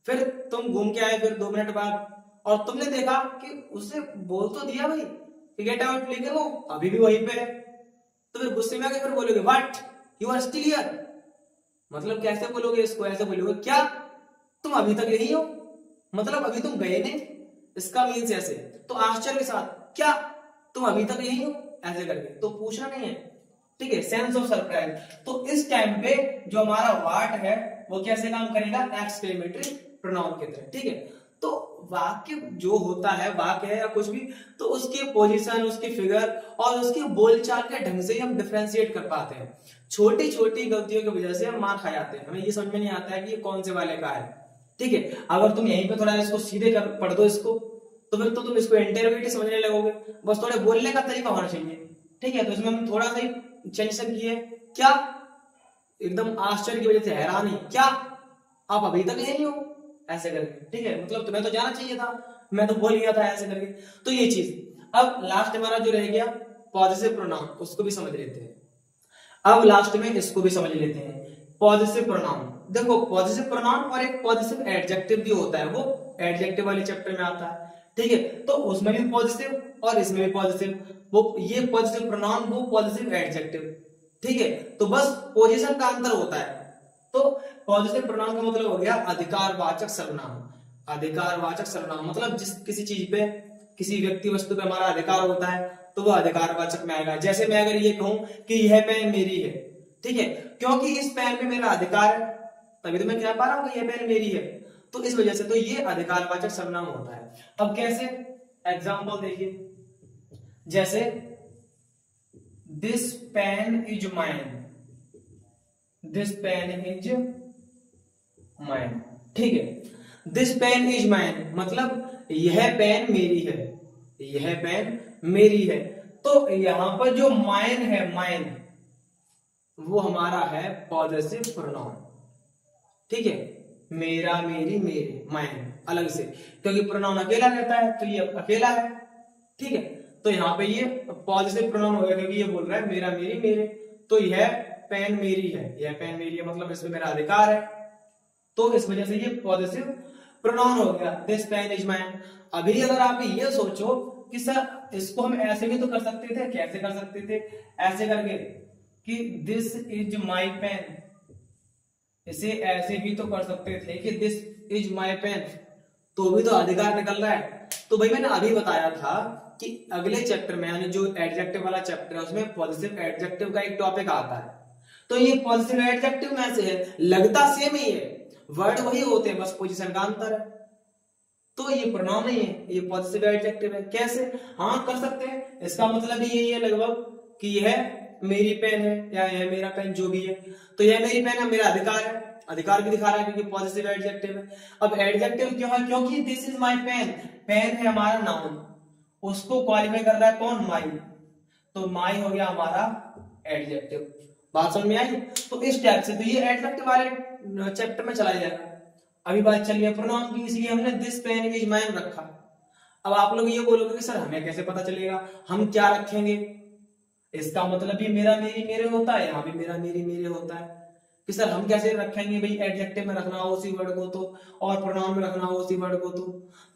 फिर तुम घूम के आए फिर 2 मिनट बाद और तुमने देखा कि उससे बोल तो दिया भाई कि गेट आउट, लेकिन वो अभी भी वहीं पे है, तो फिर गुस्से में आके फिर बोलोगे what you are still here. मतलब कैसे बोलोगे इसको? ऐसे बोलोगे क्या तुम अभी तक यही हो, मतलब अभी तुम गए नहीं, इसका मीन्स ऐसे। तो आश्चर्य के साथ क्या तुम अभी तक यही हो, ऐसे करके, तो पूछना नहीं है, ठीक है, सेंस ऑफ सरप्राइज। तो इस टाइम पे जो हमारा व्हाट है वो कैसे काम करेगा? एक्सक्लेमेटरी प्रोनाउन की तरह, ठीक है। तो वाक्य जो होता है, वाक्य है या कुछ भी, तो उसकी पोजीशन, उसकी फिगर और उसकी बोलचाल के ढंग से हम डिफरेंशिएट कर पाते हैं। छोटी छोटी गलतियों की वजह से हम मार खा जाते हैं, हमें ये समझ में नहीं आता है कि ये कौन से वाले का है। ठीक है, अगर तुम यहीं पे थोड़ा इसको सीधे कर पढ़ दो इसको, तो फिर तो तुम इसको इंटरव्यूटी समझने लगोगे। बस थोड़े बोलने का तरीका होना चाहिए। ठीक है, तो इसमें हम थोड़ा सा चेंजेस किए। क्या? एकदम आश्चर्य की वजह से हैरानी, क्या आप अभी तक यही हो, ऐसे करके। ठीक है, मतलब तुम्हें तो जाना चाहिए था, मैं तो बोल गया था ऐसे करके। तो ये चीज। अब लास्ट हमारा जो रह गया पॉजिटिव प्रोनाउन, उसको भी समझ लेते हैं। अब लास्ट में इसको भी समझ लेते हैं, पॉजिटिव प्रोनाउन। देखो, पॉजिटिव प्रोनाउन और एक पॉजिटिव एडजेक्टिव भी होता है, वो एडजेक्टिव वाले चैप्टर में आता है। ठीक है, तो उसमें भी पॉजिटिव और इसमें भी पॉजिटिव, वो ये पॉजिटिव प्रोनाउन, वो पॉजिटिव एडजेक्टिव। ठीक है, तो बस पोजीशन का अंतर होता है। तो पॉजिटिव प्रोनाउन का मतलब हो गया अधिकारवाचक सर्वनाम। अधिकारवाचक सर्वनाम मतलब जिस किसी चीज पे, किसी व्यक्ति वस्तु पे हमारा अधिकार होता है, तो वो अधिकारवाचक में आएगा। जैसे मैं अगर ये कहूं कि यह पेन मेरी है, ठीक है, क्योंकि इस पेन पे मेरा अधिकार है, तभी तो मैं कह पा रहा हूं कि यह पेन मेरी है। तो इस वजह से तो ये अधिकारवाचक सर्वनाम होता है। अब कैसे? एग्जाम्पल देखिए, जैसे this pen is mine, this pen is mine. ठीक है, दिस पेन इज माइन मतलब यह पेन मेरी है, यह पेन मेरी है। तो यहां पर जो माइन है, माइन, वो हमारा है पॉजिटिव प्रोनाउन। ठीक है, मेरा, मेरी, मेरे, माइन अलग से, क्योंकि प्रोनाउन अकेला रहता है, तो ये अकेला है। ठीक है, तो यहाँ पे ये पॉजिटिव प्रोनाउन हो गया, क्योंकि ये बोल रहा है मेरा, मेरी, मेरे। तो यह पेन मेरी है, यह पेन मेरी है मतलब इसमें मेरा अधिकार है, तो इस वजह से ये पॉजिटिव प्रोनाउन हो गया, दिस पेन इज माइन। अभी अगर आप ये सोचो कि सर इसको हम ऐसे भी तो कर सकते थे, कैसे कर सकते थे? ऐसे करके कि दिस इज माई पेन, इसे ऐसे भी तो कर सकते थे कि दिस इज माई पेन, तो भी तो अधिकार निकल रहा है। तो भाई मैंने अभी बताया था कि अगले चैप्टर में, यानी जो एडजेक्टिव वाला चैप्टर है, उसमें पॉजिटिव एडजेक्टिव का एक टॉपिक आता है। तो ये पॉजिटिव एडजेक्टिव में से है, लगता सेम ही है, वर्ड वही होते हैं, बस पोजीशन का अंतर है। तो ये प्रोनाउन नहीं है, ये पॉजिटिव एडजेक्टिव है। कैसे? हाँ, कर सकते हैं। इसका मतलब यही है लगभग कि यह मेरी पेन है या यह मेरा पेन, जो भी है। तो यह मेरी पेन है, मेरा अधिकार है, अधिकार भी दिखा रहा है क्योंकि पॉजिटिव एडजेक्टिव है। अब एडजेक्टिव क्यों है? क्योंकि this is my pen, pen है हमारा नाउन, उसको क्वालिफाई कर रहा है कौन? माई। तो माई हो गया हमारा एडजेक्टिव। बात समझ में आई? तो इस टाइप से तो ये एडजेक्टिव वाले चैप्टर में चला जाएगा। अभी बात चलिए प्रोनाउन की, इसलिए हमने दिस पेन इज माइन रखा। अब आप लोग ये बोलोगे कि सर हमें कैसे पता चलेगा, हम क्या रखेंगे? इसका मतलब भी मेरा, मेरी, मेरे होता है, यहाँ भी मेरा, मेरी, मेरे होता है। कि सर हम कैसे रखेंगे? भाई एडजेक्टिव में रखना हो उसी वर्ड को तो, और प्रोनाउन में रखना हो उसी वर्ड को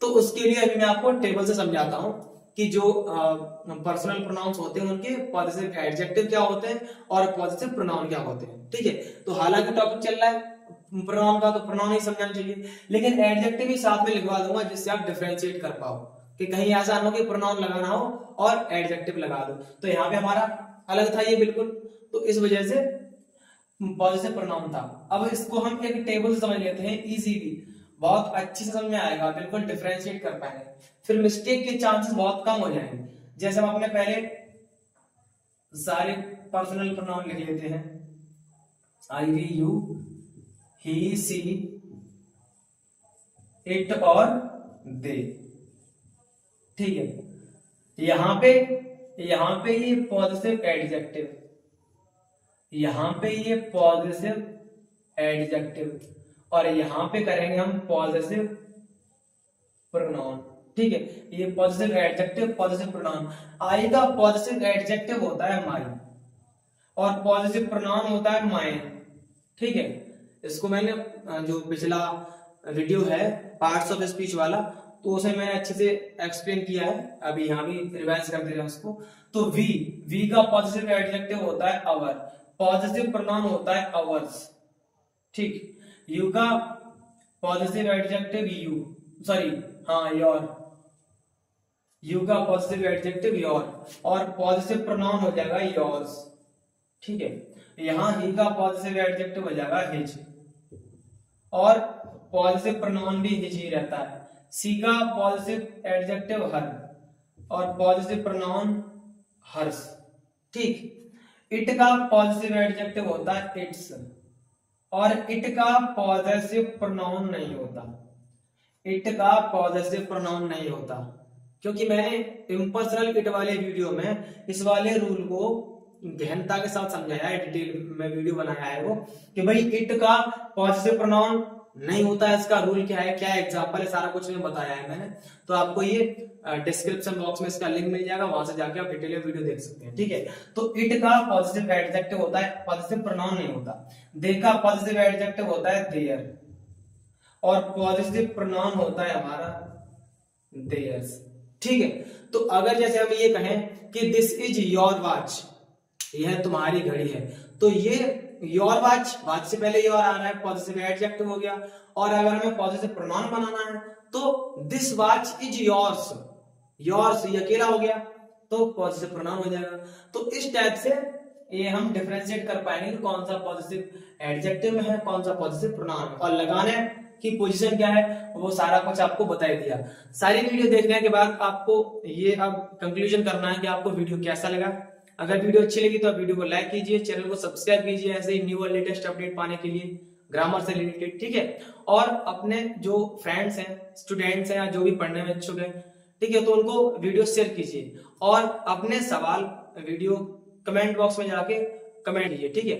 तो उसके लिए अभी मैं आपको टेबल से समझाता हूं कि जो पर्सनल प्रोनाउंस होते हैं उनके पॉजिटिव एडजेक्टिव क्या होते हैं और पॉजिटिव प्रोनाउन क्या होते हैं। ठीक है, तो हालांकि टॉपिक चल रहा है प्रोनाउन का, तो प्रोनाउन ही समझना चाहिए, लेकिन एडजेक्टिव भी साथ में लिखवा दूंगा जिससे आप डिफरेंशिएट कर पाओ, कि कहीं ऐसा ना हो कि प्रोनाउन लगाना हो और एडजेक्टिव लगा दो। तो यहाँ पे हमारा अलग था ये बिल्कुल, तो इस वजह से पॉजिटिव प्रोनाउन था। अब इसको हम एक टेबल से समझ लेते हैं, इजीली, बहुत अच्छी से समझ में आएगा, बिल्कुल डिफरेंशिएट कर पाएंगे, फिर मिस्टेक के चांसेस बहुत कम हो जाएंगे। जैसे हम अपने पहले सारे पर्सनल प्रोनाउन लिख लेते हैं, I, we, you, he, she, it और दे। ठीक है, यहां पे ये पॉजिटिव एडजेक्टिव, यहां पे ये पॉजिटिव एडजेक्टिव, और यहां पे करेंगे हम पॉजिटिव प्रोनाउन। ठीक है, ये पॉजिटिव एडजेक्टिव, पॉजिटिव प्रोनाउन। आई का पॉजिटिव एडजेक्टिव होता है माई और पॉजिटिव प्रोनाउन होता है माइन। ठीक है, इसको मैंने जो पिछला वीडियो है पार्ट्स ऑफ स्पीच वाला, तो उसे मैंने अच्छे से एक्सप्लेन किया है, अभी यहाँ भी रिवाइज कर दे रहे हैं उसको। तो वी का पॉजिटिव एडजेक्टिव होता है अवर, पॉजिटिव प्रोनाउन होता है अवर्स। ठीक, यू का पॉजिटिव एडजेक्टिव यू, सॉरी हाँ योर, यू का पॉजिटिव एडजेक्टिव योर, और पॉजिटिव प्रोनाउन हो जाएगा योर्स। ठीक है, यहां ही का पॉजिटिव एडजेक्टिव हो जाएगा हिज, और पॉजिटिव प्रोनाउन भी हिज ही रहता है। सी का पॉजिटिव एडजेक्टिव हर और पॉजिटिव प्रोनाउन हर्ष, ठीक। इट का पॉजिटिव एडजेक्टिव होता है इट्स और इट का पॉजिटिव प्रोनाउन नहीं होता, इट का पॉजिटिव प्रोनाउन नहीं होता, क्योंकि मैंने इम्पर्सनल इट वाले वीडियो में इस वाले रूल को गहनता के साथ समझाया है, डिटेल में वीडियो बनाया है वो, कि भाई इट का पॉजिटिव प्रोनाउन नहीं होता है, इसका रूल क्या है, क्या एग्जांपल है, सारा कुछ में बताया है मैंने। तो आपको ये डिस्क्रिप्शन बॉक्स में इसका लिंक मिल जाएगा, वहां से जाके आप डिटेल में वीडियो देख सकते हैं, ठीक है। तो इट का पॉजिटिव एडजेक्टिव होता है, पॉजिटिव प्रोनाउन नहीं होता। दे का पॉजिटिव एडजेक्टिव होता है देयर और पॉजिटिव प्रोनाउन होता है हमारा देयर्स, ठीक है। तो अगर जैसे हम ये कहें कि दिस इज योर वॉच, यह तुम्हारी घड़ी है, तो ये योर वॉच, वॉच से पहले योर आ रहा है, पॉजिटिव एडजेक्टिव हो गया। और अगर हमें पॉजिटिव प्रोनाउन बनाना है तो this watch is yours, yours ये अकेला हो गया तो पॉजिटिव प्रोनाउन हो जाएगा। तो इस टाइप से ये हम डिफरेंशिएट कर पाएंगे कौन सा पॉजिटिव एडजेक्टिव में है, कौन सा पॉजिटिव प्रोनाउन है, और लगाने की पोजीशन क्या है वो सारा कुछ आपको बता दिया। सारी वीडियो देखने के बाद आपको ये अब कंक्लूजन करना है कि आपको वीडियो कैसा लगा। अगर वीडियो अच्छी लगी तो आप वीडियो को लाइक कीजिए, चैनल को सब्सक्राइब कीजिए ऐसे ही न्यू और लेटेस्ट अपडेट पाने के लिए ग्रामर से रिलेटेड, ठीक है। और अपने जो फ्रेंड्स हैं, स्टूडेंट्स हैं या जो भी पढ़ने में इच्छुक है, ठीक है, तो उनको वीडियो शेयर कीजिए और अपने सवाल वीडियो कमेंट बॉक्स में जाके कमेंट कीजिए, ठीक है।